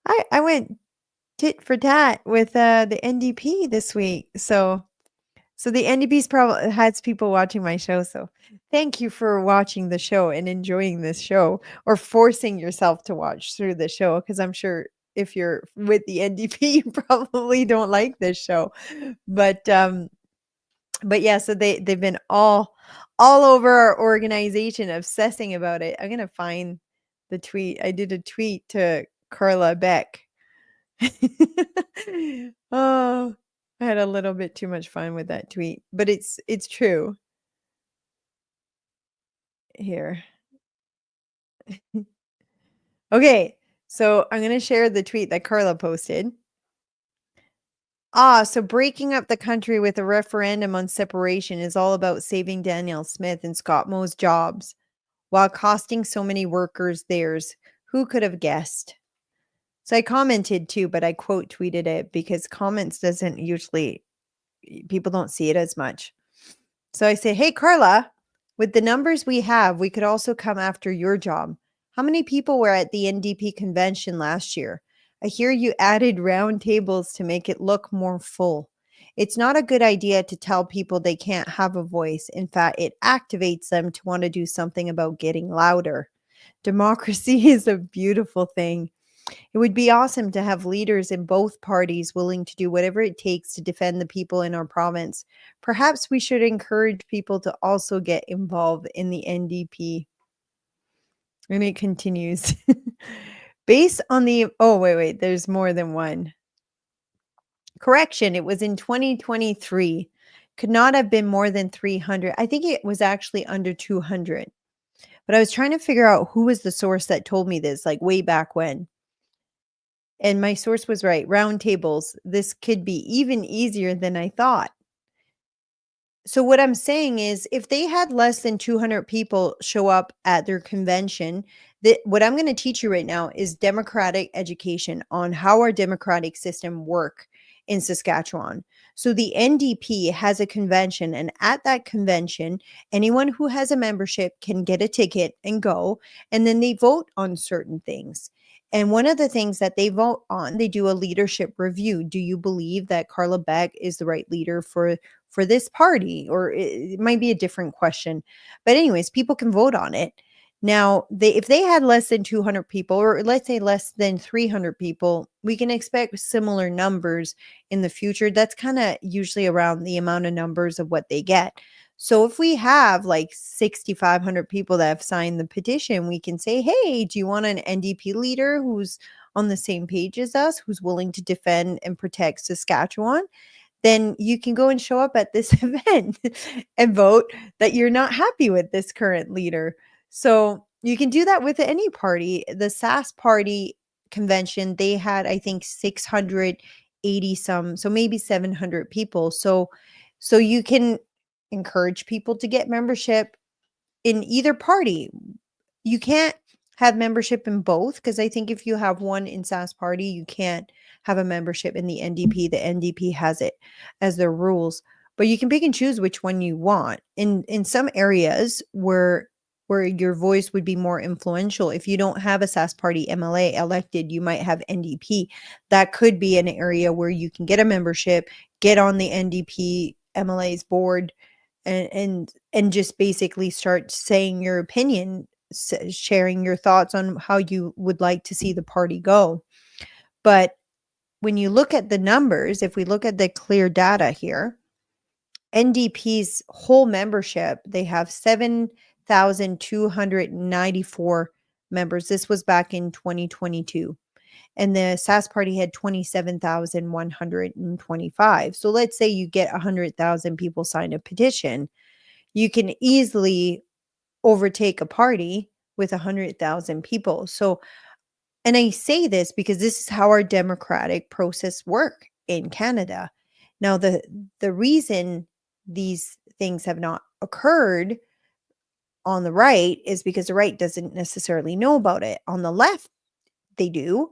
I went tit for tat with, the NDP this week, so the NDP's probably has people watching my show, so thank you for watching the show and enjoying this show or forcing yourself to watch through the show because I'm sure if you're with the NDP, you probably don't like this show. But yeah, so they've been all over our organization obsessing about it. I'm gonna find the tweet. I did a tweet to Carla Beck. Oh, I had a little bit too much fun with that tweet, but it's true. Here. Okay, so I'm gonna share the tweet that Carla posted. So breaking up the country with a referendum on separation is all about saving Danielle Smith and Scott Moe's jobs while costing so many workers theirs. Who could have guessed? So I commented too, but I quote tweeted it because comments doesn't usually people don't see it as much. So I say, "Hey Carla, with the numbers we have, we could also come after your job. How many people were at the NDP convention last year? I hear you added round tables to make it look more full. It's not a good idea to tell people they can't have a voice. In fact, it activates them to want to do something about getting louder. Democracy is a beautiful thing. It would be awesome to have leaders in both parties willing to do whatever it takes to defend the people in our province. Perhaps we should encourage people to also get involved in the NDP." And it continues. Based on the wait, there's more than one. Correction, it was in 2023. Could not have been more than 300. I think it was actually under 200. But I was trying to figure out who was the source that told me this, like way back when. And my source was right. Round tables. This could be even easier than I thought. So what I'm saying is if they had less than 200 people show up at their convention, that what I'm going to teach you right now is democratic education on how our democratic system work in Saskatchewan. So the NDP has a convention, and at that convention, anyone who has a membership can get a ticket and go, and then they vote on certain things. And one of the things that they vote on, they do a leadership review. Do you believe that Carla Beck is the right leader for this party? Or it might be a different question. But anyways, people can vote on it. Now, if they had less than 200 people, or let's say less than 300 people, we can expect similar numbers in the future. That's kind of usually around the amount of numbers of what they get. So if we have like 6,500 people that have signed the petition, we can say, hey, do you want an NDP leader who's on the same page as us, who's willing to defend and protect Saskatchewan? Then you can go and show up at this event and vote that you're not happy with this current leader. So you can do that with any party. The SAS party convention, they had, I think, 680 some, so maybe 700 people. So you can encourage people to get membership in either party. You can't have membership in both because I think if you have one in SAS party, you can't have a membership in the NDP. The NDP has it as their rules, but you can pick and choose which one you want. In some areas where your voice would be more influential, if you don't have a SAS party MLA elected, you might have NDP. That could be an area where you can get a membership, get on the NDP MLA's board, and just basically start saying your opinion, sharing your thoughts on how you would like to see the party go. But when you look at the numbers, if we look at the clear data here, NDP's whole membership, they have 7,294 members. This was back in 2022. And the SAS party had 27,125. So let's say you get 100,000 people sign a petition. You can easily overtake a party with 100,000 people. So, and I say this because this is how our democratic process work in Canada. Now, the reason these things have not occurred on the right is because the right doesn't necessarily know about it. On the left, they do.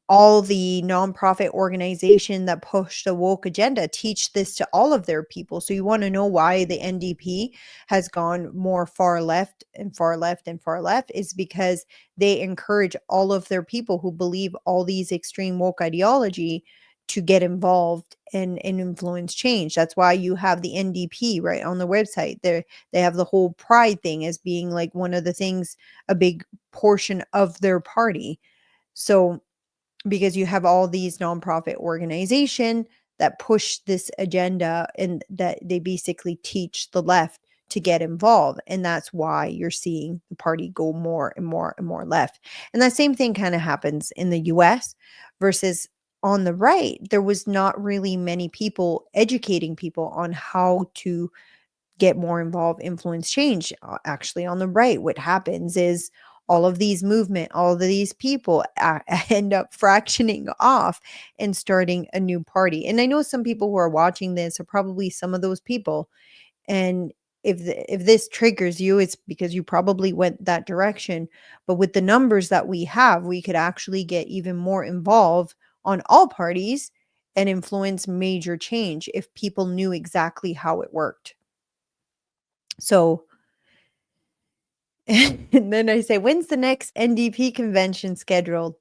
All the nonprofit organization that push the woke agenda teach this to all of their people. So you want to know why the NDP has gone more far left and far left and far left is because they encourage all of their people who believe all these extreme woke ideology to get involved and influence change. That's why you have the NDP right on the website. They have the whole pride thing as being like one of the things, a big portion of their party. So, because you have all these nonprofit organization that push this agenda and that they basically teach the left to get involved. And that's why you're seeing the party go more and more and more left. And that same thing kind of happens in the US versus on the right. There was not really many people educating people on how to get more involved, influence change. Actually, on the right, what happens is all of these movement, all of these people end up fractioning off and starting a new party. And I know some people who are watching this are probably some of those people. And if this triggers you, it's because you probably went that direction. But with the numbers that we have, we could actually get even more involved on all parties and influence major change if people knew exactly how it worked. So, and then I say, when's the next NDP convention scheduled?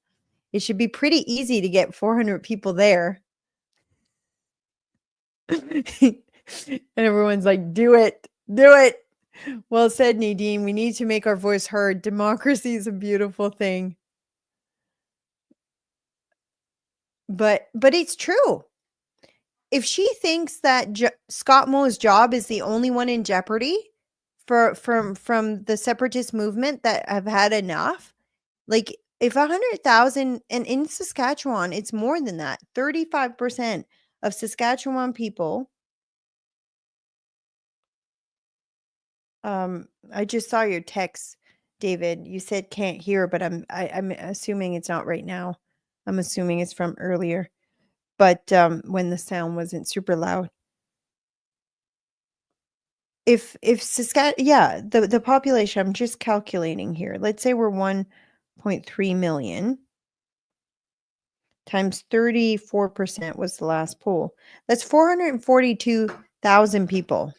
It should be pretty easy to get 400 people there. And everyone's like, do it, do it. Well said, Nadine. We need to make our voice heard. Democracy is a beautiful thing. But it's true. If she thinks that Scott Moe's job is the only one in jeopardy from the separatist movement that have had enough, like if 100,000, and in Saskatchewan, it's more than that. 35% of Saskatchewan people. I just saw your text, David. You said can't hear, but I'm assuming it's not right now. I'm assuming it's from earlier. But when the sound wasn't super loud. If Saskatchewan, the population, I'm just calculating here. Let's say we're 1.3 million times 34% was the last poll. That's 442,000 people.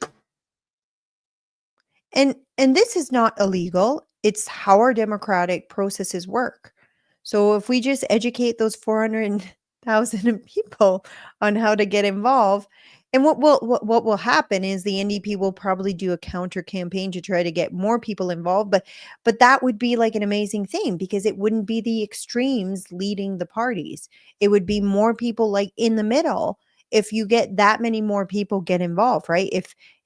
And this is not illegal. It's how our democratic processes work. So if we just educate those 400,000 people on how to get involved, and what will happen is the NDP will probably do a counter campaign to try to get more people involved, but that would be like an amazing thing because it wouldn't be the extremes leading the parties. It would be more people like in the middle. If you get that many more people get involved, right?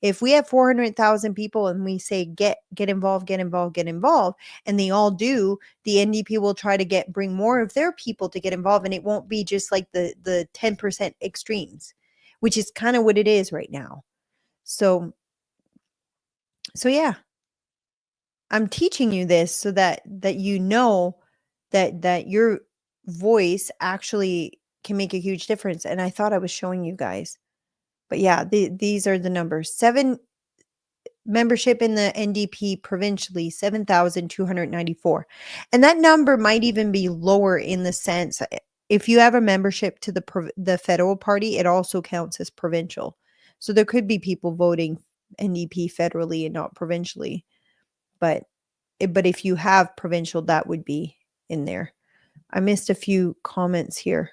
If we have 400,000 people and we say get involved, get involved, get involved, and they all do, the NDP will try to bring more of their people to get involved, and it won't be just like the 10% extremes, which is kind of what it is right now. So yeah, I'm teaching you this so that you know that your voice actually can make a huge difference. And I thought I was showing you guys. But yeah, these are the numbers. 7 membership in the NDP provincially, 7,294. And that number might even be lower in the sense if you have a membership to the federal party, it also counts as provincial. So there could be people voting NDP federally and not provincially. But if you have provincial, that would be in there. I missed a few comments here.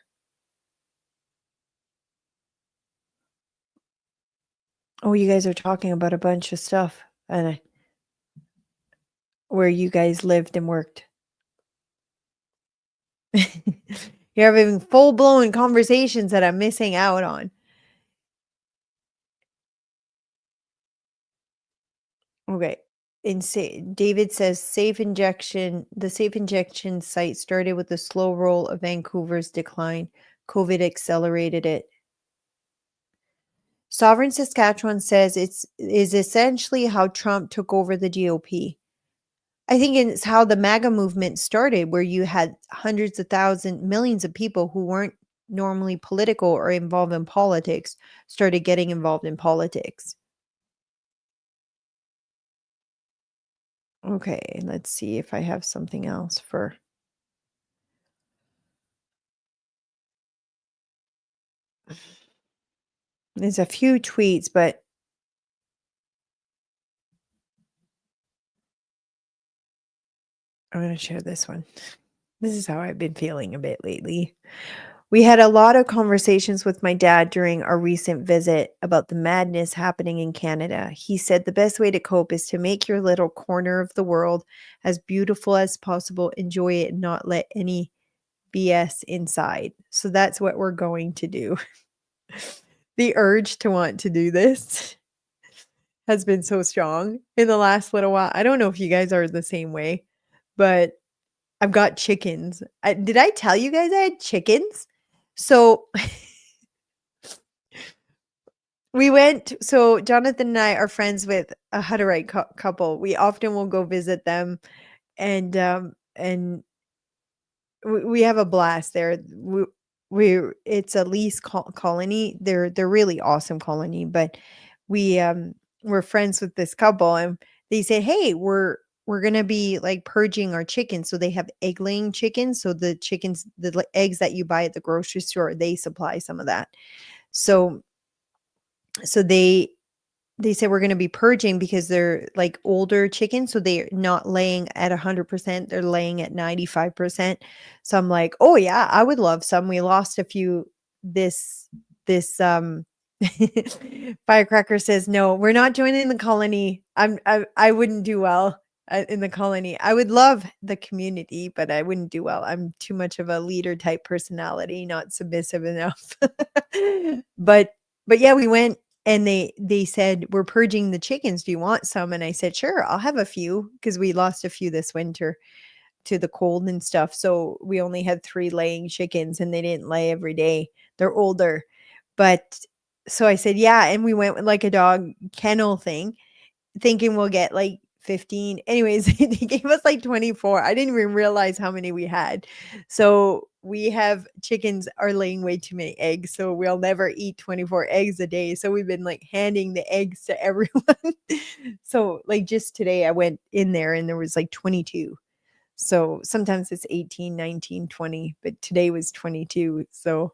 Oh, you guys are talking about a bunch of stuff and where you guys lived and worked. You're having full-blown conversations that I'm missing out on. Okay. David says the safe injection site started with the slow roll of Vancouver's decline. COVID accelerated it. Sovereign Saskatchewan says is essentially how Trump took over the GOP. I think it's how the MAGA movement started, where you had hundreds of thousands, millions of people who weren't normally political or involved in politics started getting involved in politics. Okay, let's see if I have something else for. There's a few tweets, but I'm going to share this one. This is how I've been feeling a bit lately. We had a lot of conversations with my dad during our recent visit about the madness happening in Canada. He said the best way to cope is to make your little corner of the world as beautiful as possible, enjoy it, and not let any BS inside. So that's what we're going to do. The urge to want to do this has been so strong in the last little while. I don't know if you guys are the same way, but I've got chickens. Did I tell you guys I had chickens? So so Jonathan and I are friends with a Hutterite couple. We often will go visit them, and we have a blast there. It's a lease colony. They're really awesome colony, but we're friends with this couple, and they said, "Hey, we're gonna be like purging our chickens." So they have egg laying chickens. So the chickens, the eggs that you buy at the grocery store, they supply some of that. So they said we're going to be purging because they're like older chickens, so they're not laying at 100%, they're laying at 95%. So I'm like, oh yeah, I would love some. We lost a few this Firecracker says no, we're not joining the colony. I wouldn't do well in the colony. I would love the community, but I wouldn't do well. I'm too much of a leader type personality, not submissive enough. but but yeah, we went, and they said, we're purging the chickens, do you want some? And I said, sure, I'll have a few, because we lost a few this winter to the cold and stuff. So we only had 3 laying chickens, and they didn't lay every day. They're older. But so I said, yeah. And we went with like a dog kennel thing, thinking we'll get like 15. Anyways, they gave us like 24. I didn't even realize how many we had. So we have chickens are laying way too many eggs. So we'll never eat 24 eggs a day. So we've been like handing the eggs to everyone. So like just today I went in there and there was like 22. So sometimes it's 18, 19, 20, but today was 22. So,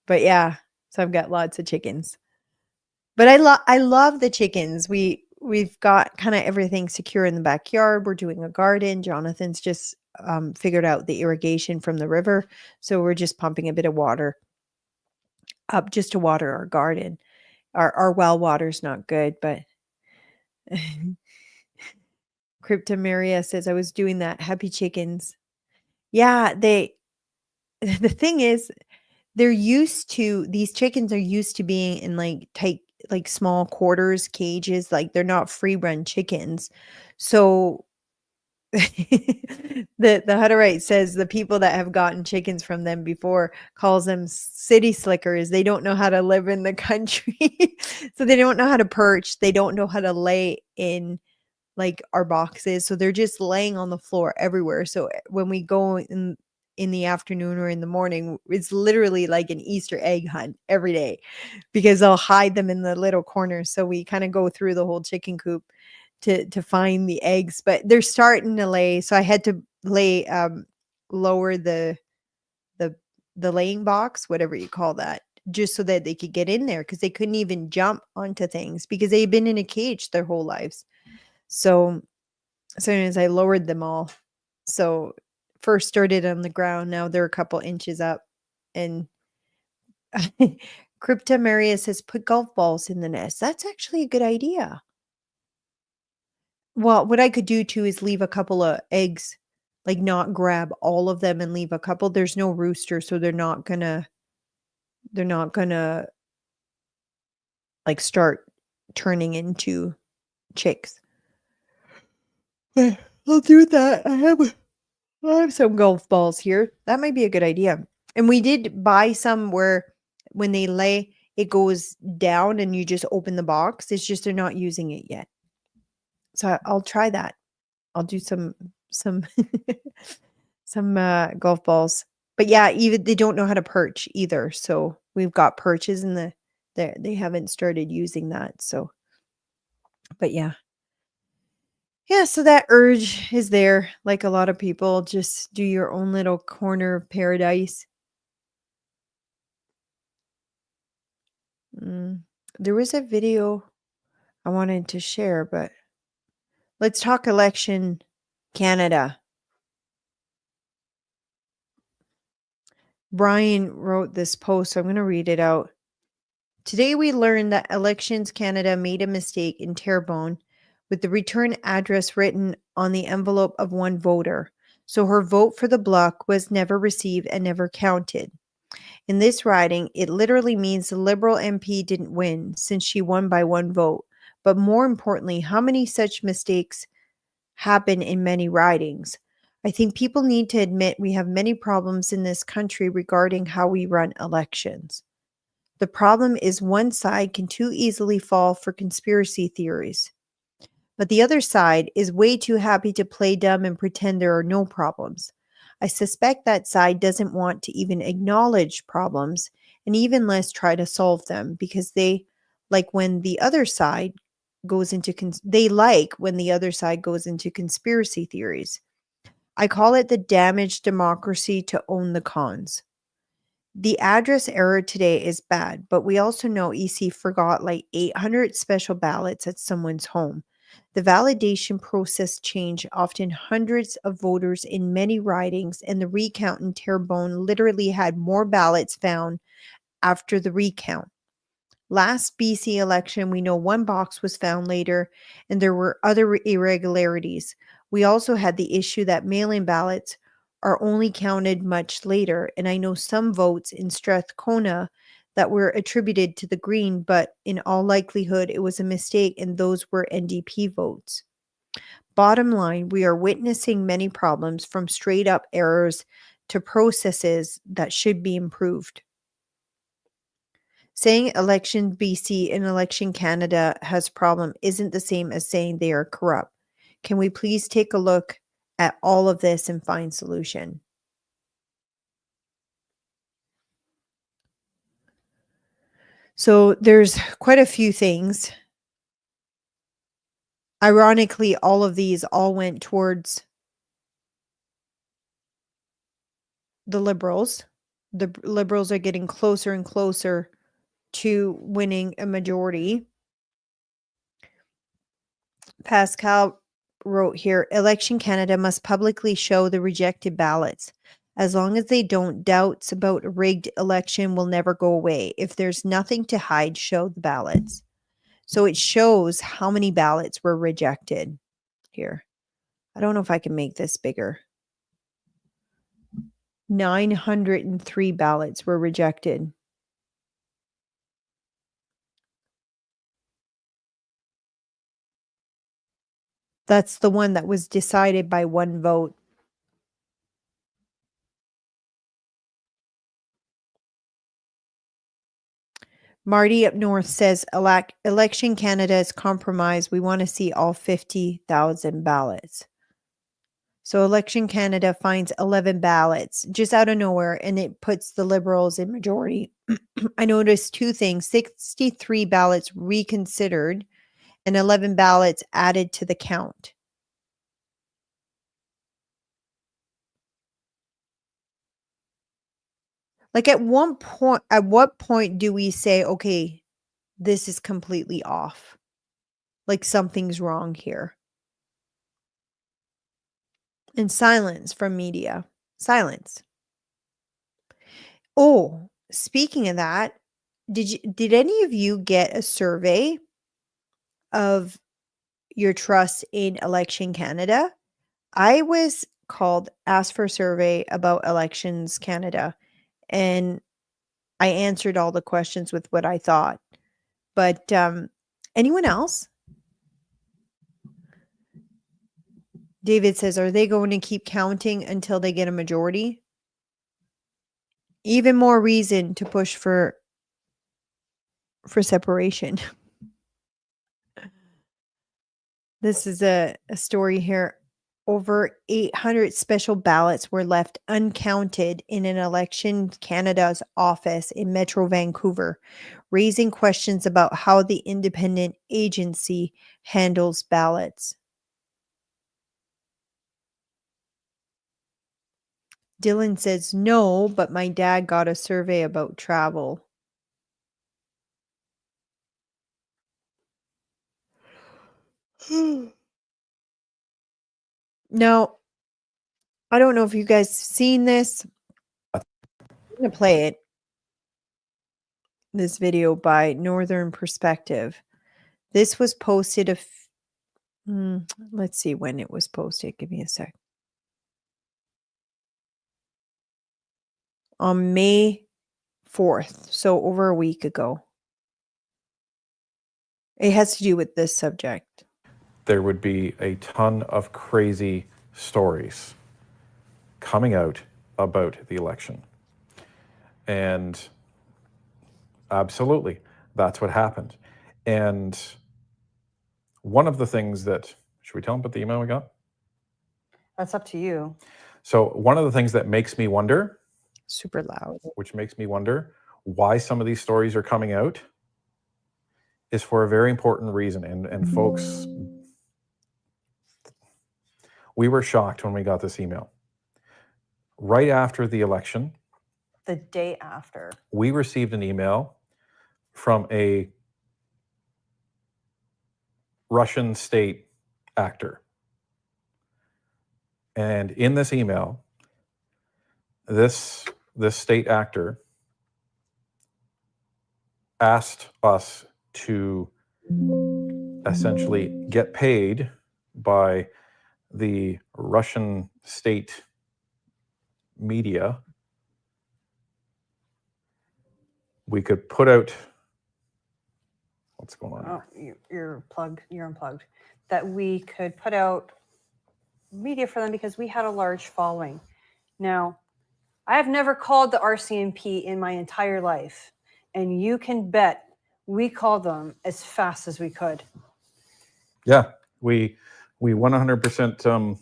but yeah, so I've got lots of chickens. But I love the chickens. We've got kind of everything secure in the backyard. We're doing a garden. Jonathan's just figured out the irrigation from the river, so we're just pumping a bit of water up just to water our garden. Our well water's not good, but Cryptomaria says I was doing that. Happy chickens. Yeah, the thing is, these chickens are used to being in like tight, like small quarters, cages, like they're not free run chickens. So the Hutterite says the people that have gotten chickens from them before calls them city slickers. They don't know how to live in the country. So they don't know how to perch. They don't know how to lay in like our boxes. So they're just laying on the floor everywhere. So when we go in the afternoon or in the morning, it's literally like an Easter egg hunt every day, because I'll hide them in the little corners. So we kind of go through the whole chicken coop to find the eggs, but they're starting to lay. So I had to lower the laying box, whatever you call that, just so that they could get in there, because they couldn't even jump onto things because they've been in a cage their whole lives. So as soon as I lowered them all, so first started on the ground, now they're a couple inches up. And Crypta Maria says, put golf balls in the nest. That's actually a good idea. Well, what I could do too is leave a couple of eggs, like not grab all of them and leave a couple. There's no rooster, so they're not gonna like start turning into chicks. I'll do that. I have some golf balls here. That might be a good idea. And we did buy some where when they lay, it goes down and you just open the box. It's just they're not using it yet. So I'll try that. I'll do some some golf balls. But yeah, even they don't know how to perch either. So we've got perches in they haven't started using that. So but yeah. Yeah, so that urge is there, like a lot of people, just do your own little corner of paradise. Mm. There was a video I wanted to share, but let's talk election Canada. Brian wrote this post, so I'm going to read it out. Today we learned that Elections Canada made a mistake in Terrebonne with the return address written on the envelope of one voter. So her vote for the bloc was never received and never counted. In this riding, it literally means the Liberal MP didn't win since she won by one vote. But more importantly, how many such mistakes happen in many ridings? I think people need to admit we have many problems in this country regarding how we run elections. The problem is one side can too easily fall for conspiracy theories, but the other side is way too happy to play dumb and pretend there are no problems. I suspect that side doesn't want to even acknowledge problems and even less try to solve them because they like when the other side goes into when the other side goes into conspiracy theories. I call it the damaged democracy to own the cons. The address error today is bad, but we also know EC forgot like 800 special ballots at someone's home. The validation process changed often hundreds of voters in many ridings, and the recount in Terrebonne literally had more ballots found after the recount. Last BC election, we know one box was found later, and there were other irregularities. We also had the issue that mail-in ballots are only counted much later, and I know some votes in Strathcona that were attributed to the Green, but in all likelihood it was a mistake and those were NDP votes. Bottom line, we are witnessing many problems from straight up errors to processes that should be improved. Saying election BC and election Canada has problem isn't the same as saying they are corrupt. Can we please take a look at all of this and find solution? So there's quite a few things. Ironically, all of these all went towards the Liberals. The Liberals are getting closer and closer to winning a majority. Pascal wrote here, Election Canada must publicly show the rejected ballots. As long as they don't, doubts about a rigged election will never go away. If there's nothing to hide, show the ballots. So it shows how many ballots were rejected here. I don't know if I can make this bigger. 903 ballots were rejected. That's the one that was decided by one vote. Marty up north says Election Canada is compromised. We want to see all 50,000 ballots. So Election Canada finds 11 ballots just out of nowhere and it puts the Liberals in majority. I noticed two things, 63 ballots reconsidered and 11 ballots added to the count. Like at what point do we say, okay, this is completely off? Like something's wrong here. And silence from media. Silence. Oh, speaking of that, did any of you get a survey of your trust in Election Canada? I was asked for a survey about Elections Canada, and I answered all the questions with what I thought. But anyone else? David says, are they going to keep counting until they get a majority? Even more reason to push for separation. This is a story here. Over 800 special ballots were left uncounted in an Election Canada's office in Metro Vancouver, raising questions about how the independent agency handles ballots. Dylan says, no, but my dad got a survey about travel. Now, I don't know if you guys have seen this. I'm going to play it. This video by Northern Perspective. This was posted let's see when it was posted. Give me a sec. On May 4th, so over a week ago. It has to do with this subject. There would be a ton of crazy stories coming out about the election. And absolutely, that's what happened. And one of the things that, should we tell them about the email we got? That's up to you. So one of the things that makes me wonder, Super loud. which makes me wonder why some of these stories are coming out, is for a very important reason. And folks, we were shocked when we got this email. Right after the election, The day after. we received an email from a Russian state actor. And in this email, this state actor asked us to essentially get paid by the Russian state media. We could put out, what's going on Oh, here? you're unplugged. That we could put out media for them because we had a large following. Now, I have never called the RCMP in my entire life, and you can bet we called them as fast as we could. Yeah, we 100%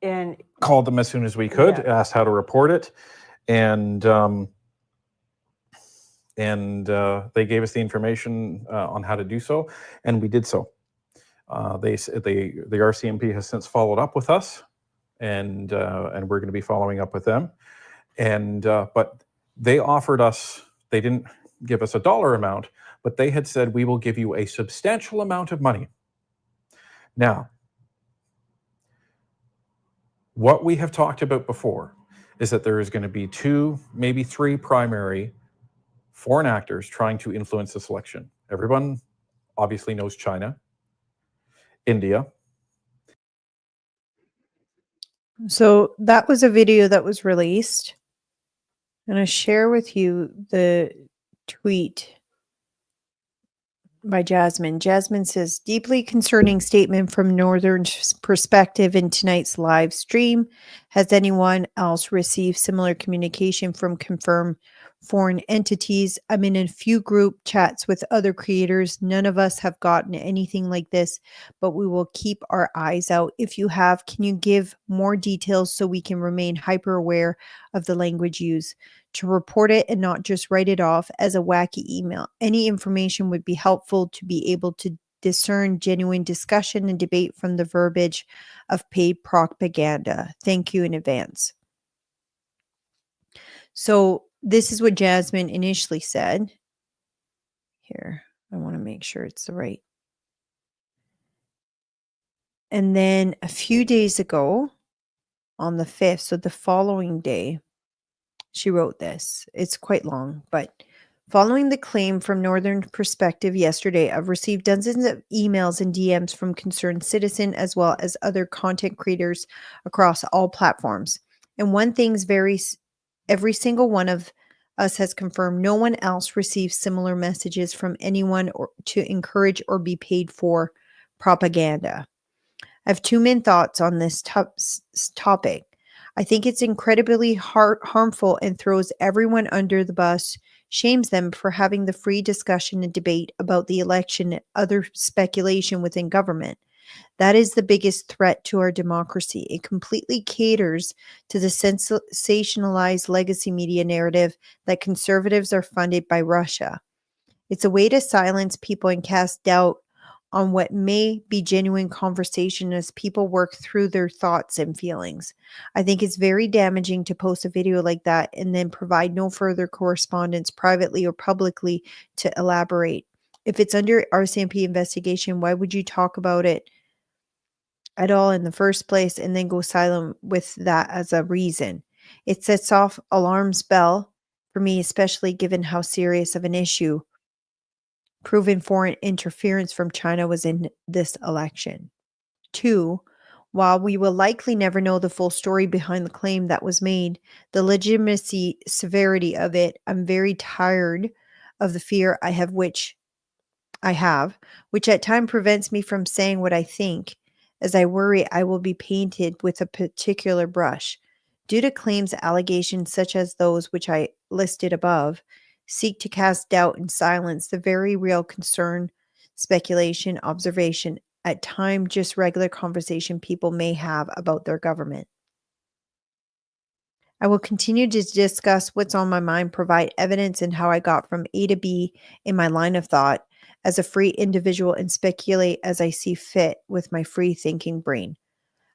And called them as soon as we could, Yeah. asked how to report it, and they gave us the information on how to do so, and we did so. The RCMP has since followed up with us, and we're going to be following up with them. And but they offered us, they didn't give us a dollar amount, but they had said, we will give you a substantial amount of money. Now, what we have talked about before is that there is going to be 2, maybe 3 primary foreign actors trying to influence this election. Everyone obviously knows China, India. So that was a video that was released. I'm going to share with you the tweet by Jasmine. Jasmine says, deeply concerning statement from Northern Perspective in tonight's live stream. Has anyone else received similar communication from confirmed foreign entities? I'm in a few group chats with other creators. None of us have gotten anything like this, but we will keep our eyes out. If you have, can you give more details so we can remain hyper aware of the language used to report it and not just write it off as a wacky email? Any information would be helpful to be able to discern genuine discussion and debate from the verbiage of paid propaganda. Thank you in advance. So this is what Jasmine initially said. Here, I want to make sure it's the right. And then a few days ago, on the 5th, so the following day, she wrote this. It's quite long, but following the claim from Northern Perspective yesterday, I've received dozens of emails and DMs from concerned citizens as well as other content creators across all platforms. And one thing's every single one of us has confirmed no one else receives similar messages from anyone or to encourage or be paid for propaganda. I have two main thoughts on this topic. I think it's incredibly harmful and throws everyone under the bus, shames them for having the free discussion and debate about the election and other speculation within government. That is the biggest threat to our democracy. It completely caters to the sensationalized legacy media narrative that conservatives are funded by Russia. It's a way to silence people and cast doubt on what may be genuine conversation as people work through their thoughts and feelings. I think it's very damaging to post a video like that and then provide no further correspondence privately or publicly to elaborate. If it's under RCMP investigation, why would you talk about it at all in the first place and then go silent with that as a reason? It sets off alarms bell for me, especially given how serious of an issue proven foreign interference from China was in this election. 2, while we will likely never know the full story behind the claim that was made, the legitimacy severity of it, I'm very tired of the fear I have, which at times prevents me from saying what I think, as I worry I will be painted with a particular brush. Due to claims, allegations such as those which I listed above, seek to cast doubt and silence the very real concern, speculation, observation, at times just regular conversation people may have about their government. I will continue to discuss what's on my mind, provide evidence and how I got from A to B in my line of thought as a free individual and speculate as I see fit with my free thinking brain.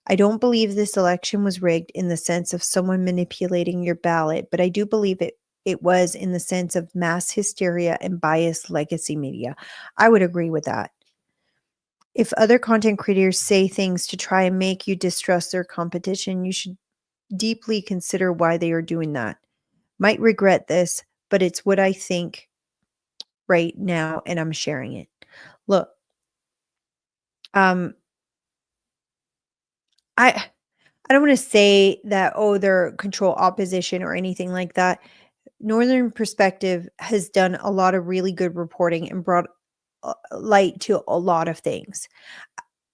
I don't believe this election was rigged in the sense of someone manipulating your ballot, but I do believe it was in the sense of mass hysteria and biased legacy media. I would agree with that. If other content creators say things to try and make you distrust their competition, you should deeply consider why they are doing that. Might regret this, but it's what I think right now, and I'm sharing it. Look, I don't want to say that, oh, they're control opposition or anything like that. Northern Perspective has done a lot of really good reporting and brought light to a lot of things.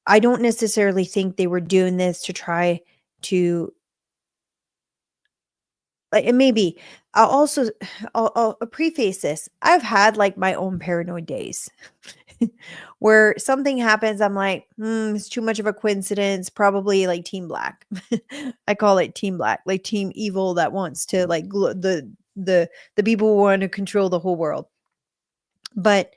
I don't necessarily think they were doing this to try to, like, and maybe I'll preface this. I've had like my own paranoid days where something happens. I'm like, it's too much of a coincidence. Probably like Team Black. I call it Team Black, like Team Evil that wants to like the people who want to control the whole world. But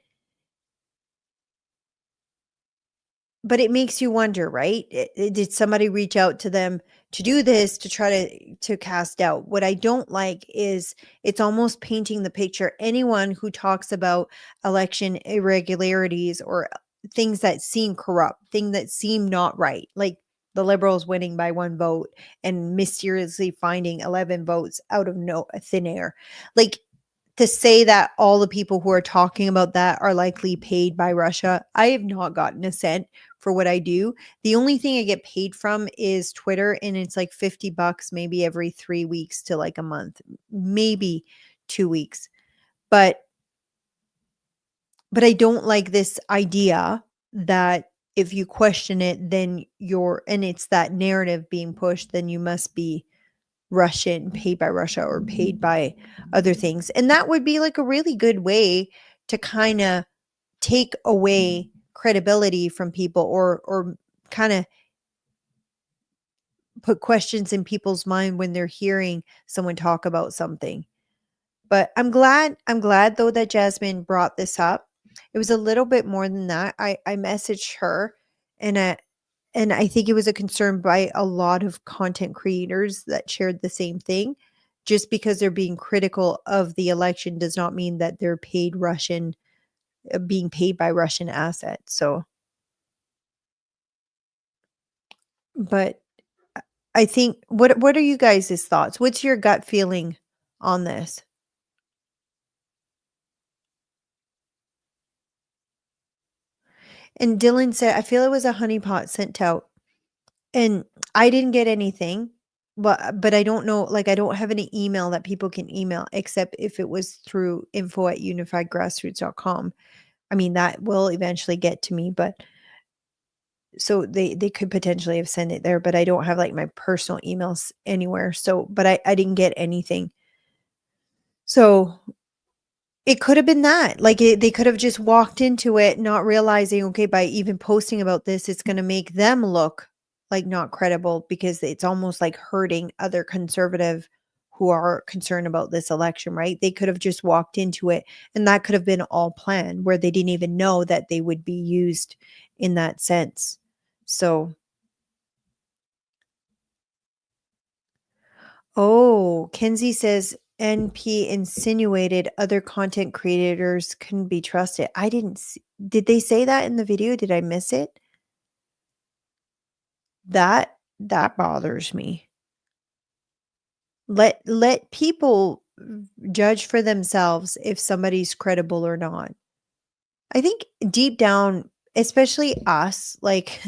it makes you wonder, right? Did somebody reach out to them to do this, to try to cast doubt? What I don't like is it's almost painting the picture. Anyone who talks about election irregularities or things that seem corrupt, things that seem not right, like the Liberals winning by 1 vote and mysteriously finding 11 votes out of thin air. Like, to say that all the people who are talking about that are likely paid by Russia, I have not gotten a cent for what I do. The only thing I get paid from is Twitter, and it's like $50 maybe every 3 weeks to like a month, maybe 2 weeks. But I don't like this idea that if you question it, then and it's that narrative being pushed, then you must be Russian, paid by Russia or paid by other things. And that would be like a really good way to kind of take away credibility from people or kind of put questions in people's mind when they're hearing someone talk about something. But I'm glad though that Jasmine brought this up. It was a little bit more than that. I messaged her and I think it was a concern by a lot of content creators that shared the same thing. Just because they're being critical of the election does not mean that they're being paid by Russian assets. So, but I think, what are you guys' thoughts? What's your gut feeling on this? And Dylan said, I feel it was a honeypot sent out. And I didn't get anything, but I don't know, like I don't have any email that people can email except if it was through info@unifiedgrassroots.com. I mean, that will eventually get to me, but so they could potentially have sent it there, but I don't have like my personal emails anywhere. So, but I didn't get anything. So it could have been that. Like they could have just walked into it not realizing, okay, by even posting about this, it's going to make them look like not credible because it's almost like hurting other conservative who are concerned about this election, right? They could have just walked into it and that could have been all planned where they didn't even know that they would be used in that sense. So, oh, Kenzie says NP insinuated other content creators couldn't be trusted. I didn't see, did they say that in the video? Did I miss it? That bothers me. Let people judge for themselves if somebody's credible or not. I think deep down, especially us, like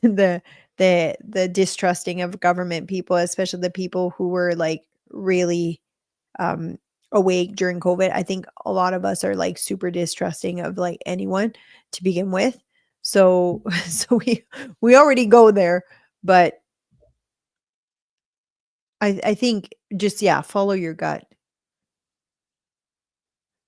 the the distrusting of government people, especially the people who were like really um awake during COVID. I think a lot of us are like super distrusting of like anyone to begin with. So so we already go there, but I think just yeah, follow your gut.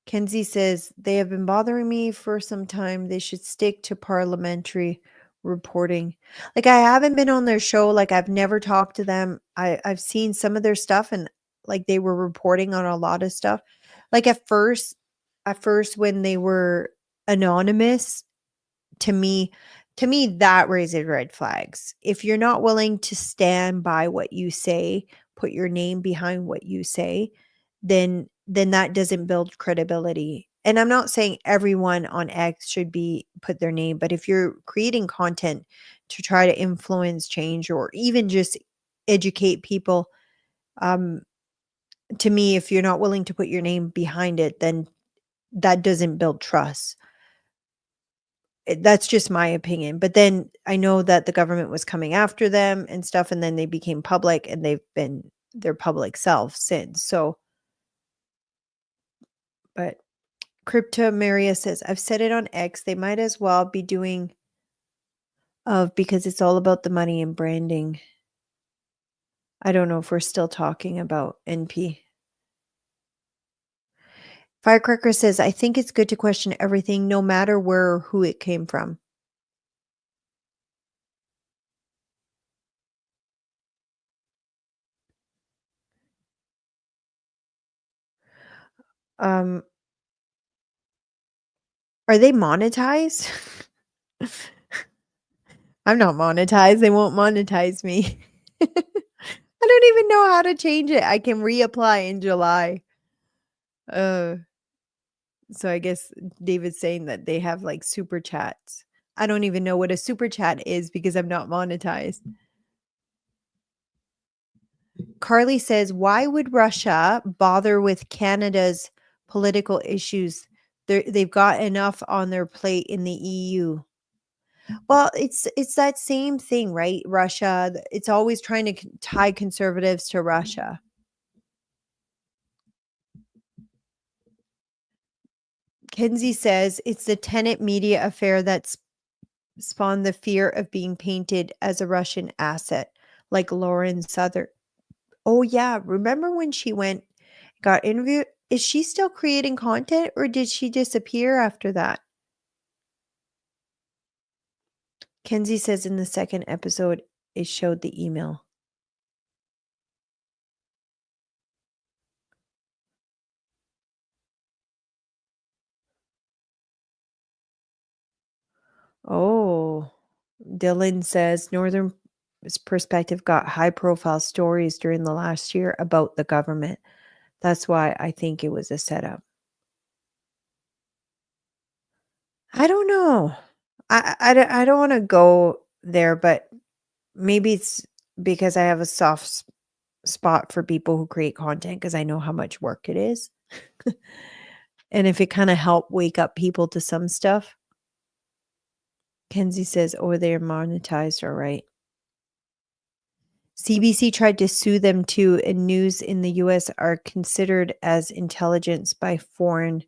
Kenzie says, they have been bothering me for some time. They should stick to parliamentary reporting. Like, I haven't been on their show. Like, I've never talked to them. I've seen some of their stuff and like they were reporting on a lot of stuff. Like at first when they were anonymous, to me, that raises red flags. If you're not willing to stand by what you say, put your name behind what you say, then that doesn't build credibility. And I'm not saying everyone on X should be put their name, but if you're creating content to try to influence change or even just educate people, um, to me, if you're not willing to put your name behind it, then that doesn't build trust. That's just my opinion. But then I know that the government was coming after them and stuff, and then they became public and they've been their public self since. So, but Crypto Maria says, I've said it on X. They might as well be doing of because it's all about the money and branding. I don't know if we're still talking about NP. Firecracker says, I think it's good to question everything, no matter where or who it came from. Um, are they monetized? I'm not monetized. They won't monetize me. I don't even know how to change it. I can reapply in July. So I guess David's saying that they have like super chats. I don't even know what a super chat is because I'm not monetized. Carly says, why would Russia bother with Canada's political issues? They've got enough on their plate in the EU. Well, it's that same thing, right? Russia, it's always trying to tie conservatives to Russia. Kenzie says it's the Tenet media affair that's spawned the fear of being painted as a Russian asset, like Lauren Southern. Oh yeah, remember when she got interviewed? Is she still creating content or did she disappear after that? Kenzie says in the second episode, it showed the email. Oh, Dylan says Northern Perspective got high profile stories during the last year about the government. That's why I think it was a setup. I don't know. I don't want to go there, but maybe it's because I have a soft spot for people who create content because I know how much work it is. And if it kind of helped wake up people to some stuff. Kenzie says, oh, they're monetized, all right. CBC tried to sue them too, and news in the US are considered as intelligence by foreign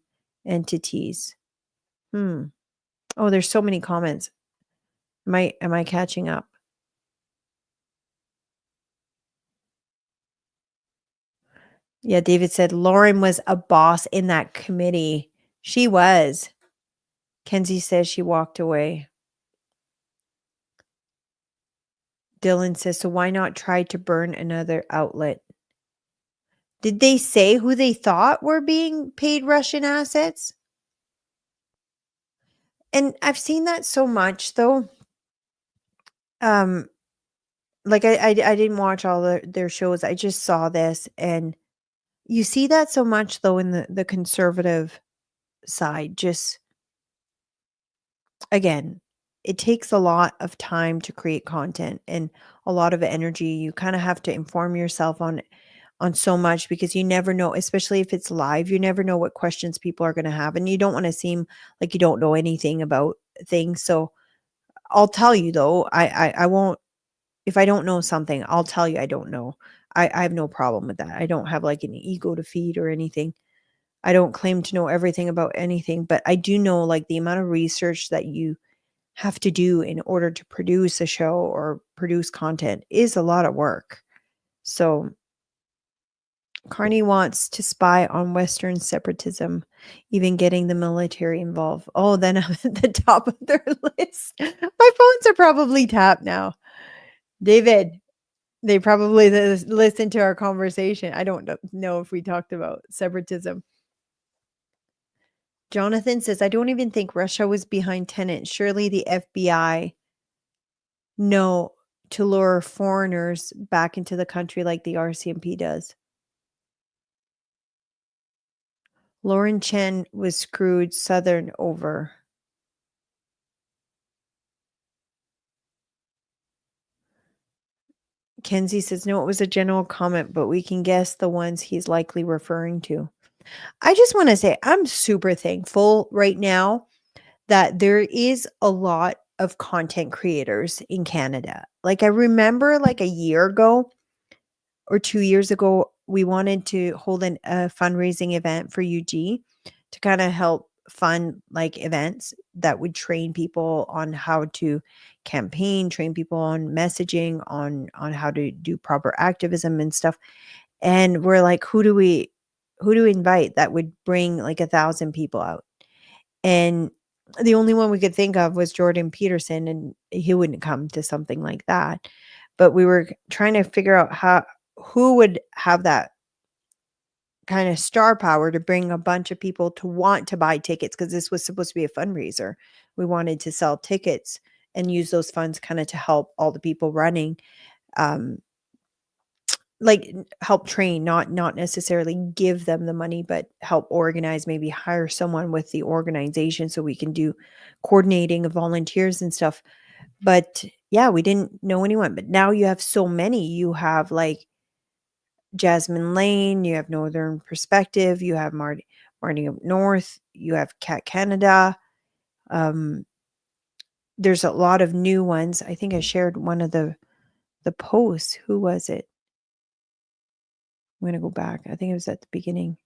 entities. Oh, there's so many comments. Am I catching up? Yeah, David said Lauren was a boss in that committee. She was. Kenzie says she walked away. Dylan says, so why not try to burn another outlet? Did they say who they thought were being paid Russian assets? And I've seen that so much, though. Like I didn't watch all their shows. I just saw this, and you see that so much, though, in the conservative side. Just again, it takes a lot of time to create content and a lot of energy. You kind of have to inform yourself on so much because you never know, especially if it's live, you never know what questions people are going to have, and you don't want to seem like you don't know anything about things. So I'll tell you though, I won't, if I don't know something, I'll tell you I don't know. I have no problem with that. I don't have like an ego to feed or anything. I don't claim to know everything about anything, but I do know like the amount of research that you have to do in order to produce a show or produce content is a lot of work. So Carney wants to spy on Western separatism, even getting the military involved. Oh, then I'm at the top of their list. My phones are probably tapped now. David, they probably listen to our conversation. I don't know if we talked about separatism. Jonathan says, I don't even think Russia was behind Tenet. Surely the FBI know to lure foreigners back into the country like the RCMP does. Lauren Chen was screwed Southern over. Kenzie says, no, it was a general comment, but we can guess the ones he's likely referring to. I just want to say I'm super thankful right now that there is a lot of content creators in Canada. Like I remember like a year ago or 2 years ago, we wanted to hold a fundraising event for UG to kind of help fund like events that would train people on how to campaign, train people on messaging, on how to do proper activism and stuff. And we're like, who do we invite that would bring like 1,000 people out? And the only one we could think of was Jordan Peterson, and he wouldn't come to something like that. But we were trying to figure out who would have that kind of star power to bring a bunch of people to want to buy tickets, because this was supposed to be a fundraiser. We wanted to sell tickets and use those funds kind of to help all the people running, like help train, not necessarily give them the money, but help organize, maybe hire someone with the organization so we can do coordinating of volunteers and stuff. But yeah, we didn't know anyone. But now you have so many. You have like Jasmine Lane, you have Northern Perspective, you have Marty Up North, you have Cat Canada. There's a lot of new ones. I think I shared one of the posts. Who was it? I'm going to go back. I think it was at the beginning.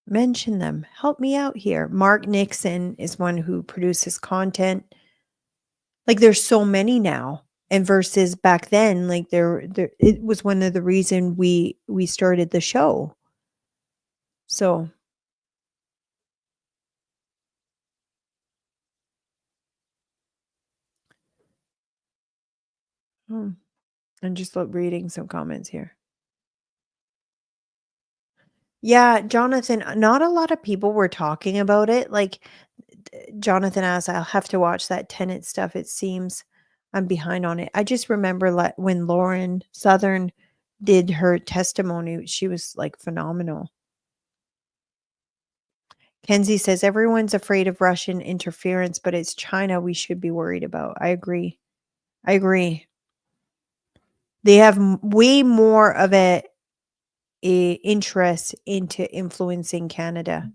Mention them. Help me out here. Mark Nixon is one who produces content. Like there's so many now. And versus back then, like there it was one of the reason we started the show. So I'm just reading some comments here. Yeah, Jonathan, not a lot of people were talking about it. Like Jonathan asked, I'll have to watch that Tenet stuff. It seems I'm behind on it. I just remember when Lauren Southern did her testimony, she was like phenomenal. Kenzie says everyone's afraid of Russian interference, but it's China we should be worried about. I agree. They have way more of a interest into influencing Canada.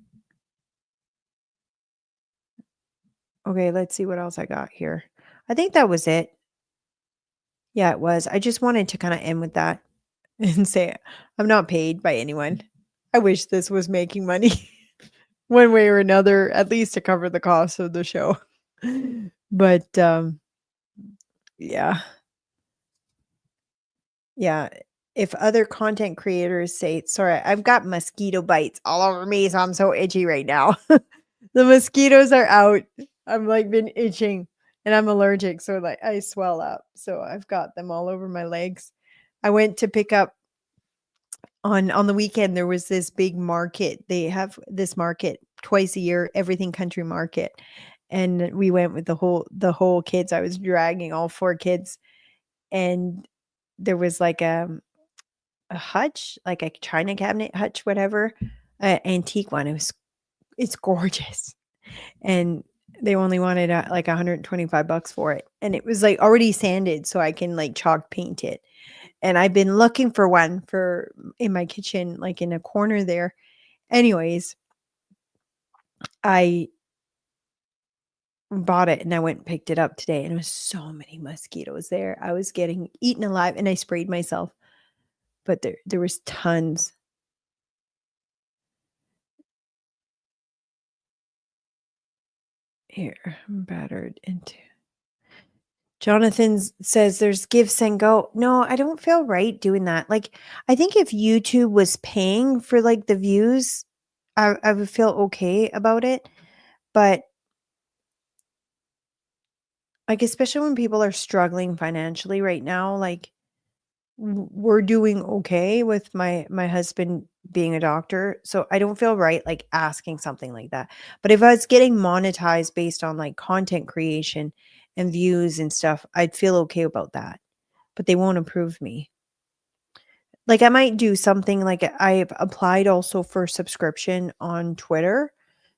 Okay, let's see what else I got here. I think that was it. Yeah, it was. I just wanted to kind of end with that and say I'm not paid by anyone. I wish this was making money. one way or another, at least to cover the cost of the show. But yeah. Yeah. If other content creators say, sorry, I've got mosquito bites all over me, so I'm so itchy right now. The mosquitoes are out. I'm like been itching and I'm allergic, so like I swell up. So I've got them all over my legs. I went to pick up on the weekend. There was this big market. They have this market twice a year, everything country market. And we went with the whole kids. I was dragging all 4 kids, and there was like a hutch, like a china cabinet hutch, whatever, antique one. It's gorgeous, and they only wanted like $125 for it, and it was like already sanded, so I can like chalk paint it. And I've been looking for one for in my kitchen, like in a corner there. Anyways, I bought it and I went and picked it up today, and there was so many mosquitoes there. I was getting eaten alive, and I sprayed myself, but there was tons. Here, I'm battered into. Jonathan says there's give, send, go. No, I don't feel right doing that. Like, I think if YouTube was paying for like the views, I would feel okay about it. But like, especially when people are struggling financially right now, like we're doing okay with my husband being a doctor, so I don't feel right like asking something like that. But if I was getting monetized based on like content creation and views and stuff, I'd feel okay about that. But they won't approve me. Like I might do something like I've applied also for subscription on Twitter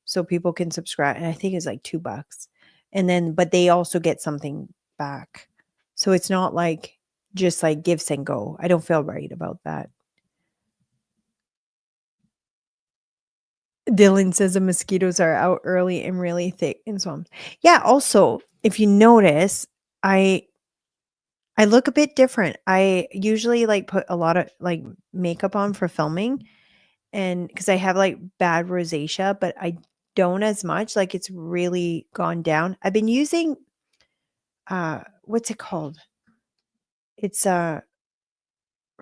so people can subscribe, and I think it's like $2. And then but they also get something back. So it's not like just like give, send, go. I don't feel right about that. Dylan says the mosquitoes are out early and really thick and so on. Yeah, also, if you notice, I look a bit different. I usually like put a lot of like makeup on for filming, and because I have like bad rosacea, but I don't as much. Like it's really gone down. I've been using what's it called? It's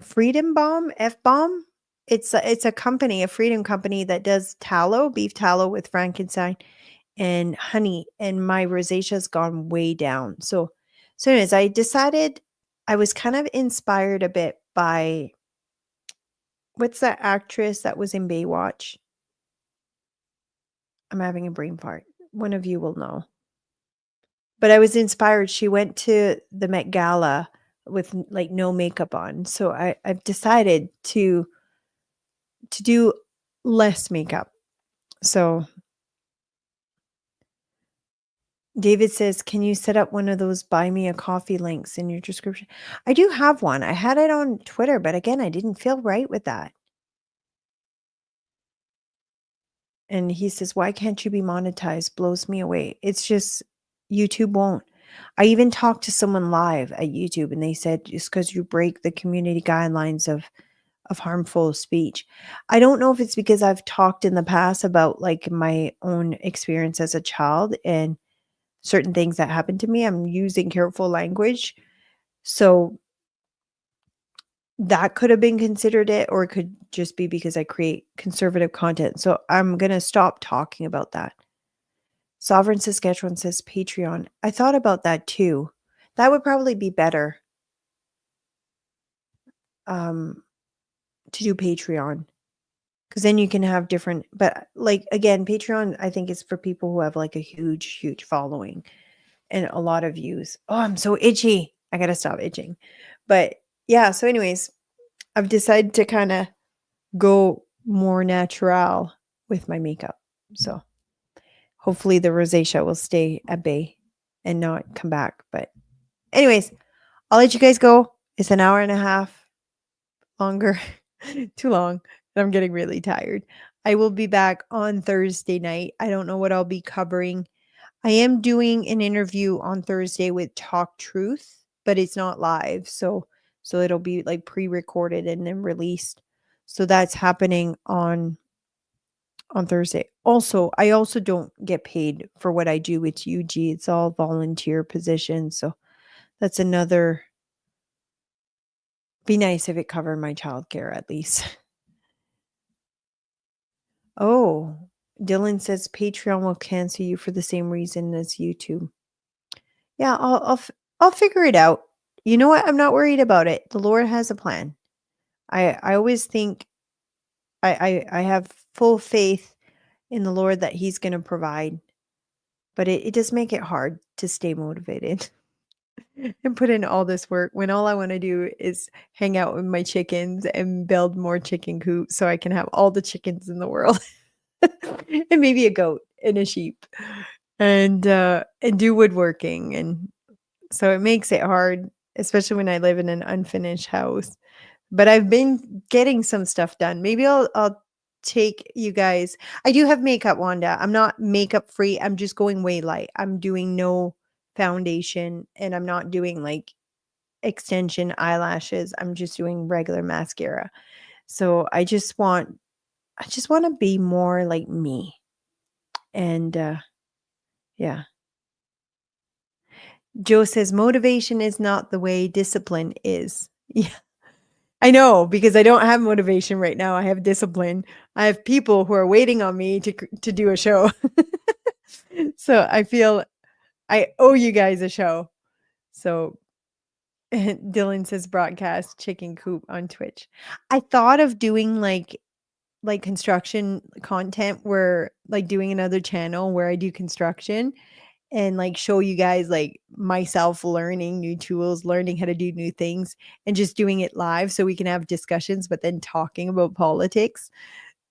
Freedom Balm, F Balm. It's a company, a freedom company that does tallow, beef tallow with frankincense and honey, and my rosacea's gone way down. So anyways, I decided I was kind of inspired a bit by what's that actress that was in Baywatch? I'm having a brain fart. One of you will know. But I was inspired. She went to the Met Gala with like no makeup on. So I've decided to do less makeup. So David says, can you set up one of those buy me a coffee links in your description? I do have one. I had it on Twitter, but again, I didn't feel right with that. And he says, why can't you be monetized? Blows me away. It's just YouTube won't. I even talked to someone live at YouTube, and they said just because you break the community guidelines of harmful speech. I don't know if it's because I've talked in the past about like my own experience as a child and certain things that happened to me. I'm using careful language. So that could have been considered it, or it could just be because I create conservative content. So I'm going to stop talking about that. Sovereign Saskatchewan says Patreon. I thought about that too. That would probably be better to do Patreon, because then you can have different, but like again, Patreon I think is for people who have like a huge following and a lot of views. Oh, I'm so itchy. I gotta stop itching. But yeah, so anyways, I've decided to kind of go more natural with my makeup. So hopefully the rosacea will stay at bay and not come back. But anyways, I'll let you guys go. It's an hour and a half longer, too long, and I'm getting really tired. I will be back on Thursday night. I don't know what I'll be covering. I am doing an interview on Thursday with Talk Truth, but it's not live. So it'll be like pre-recorded and then released. So that's happening on on Thursday. Also, I also don't get paid for what I do with UG. It's all volunteer positions. So that's another, be nice if it covered my childcare at least. Oh, Dylan says Patreon will cancel you for the same reason as YouTube. Yeah, I'll figure it out. You know what? I'm not worried about it. The Lord has a plan. I always think I have full faith in the Lord that He's going to provide, but it does make it hard to stay motivated and put in all this work when all I want to do is hang out with my chickens and build more chicken coops so I can have all the chickens in the world and maybe a goat and a sheep and do woodworking. And so it makes it hard, especially when I live in an unfinished house. But I've been getting some stuff done. Maybe I'll take you guys. I do have makeup, Wanda. I'm not makeup free. I'm just going way light. I'm doing no foundation and I'm not doing like extension eyelashes. I'm just doing regular mascara. So I just want to be more like me. And yeah. Joe says motivation is not the way, discipline is. Yeah. I know, because I don't have motivation right now. I have discipline. I have people who are waiting on me to do a show. So I feel I owe you guys a show. So Dylan says broadcast chicken coop on Twitch. I thought of doing like construction content where like doing another channel where I do construction and like show you guys like myself learning new tools, learning how to do new things and just doing it live so we can have discussions, but then talking about politics.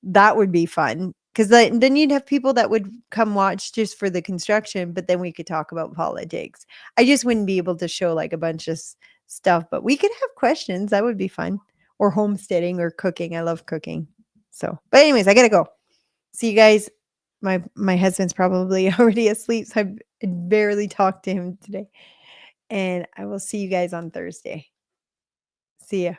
That would be fun. Because then you'd have people that would come watch just for the construction, but then we could talk about politics. I just wouldn't be able to show like a bunch of stuff, but we could have questions. That would be fun. Or homesteading or cooking. I love cooking. So, but anyways, I gotta go. See you guys. My husband's probably already asleep, so I barely talked to him today. And I will see you guys on Thursday. See ya.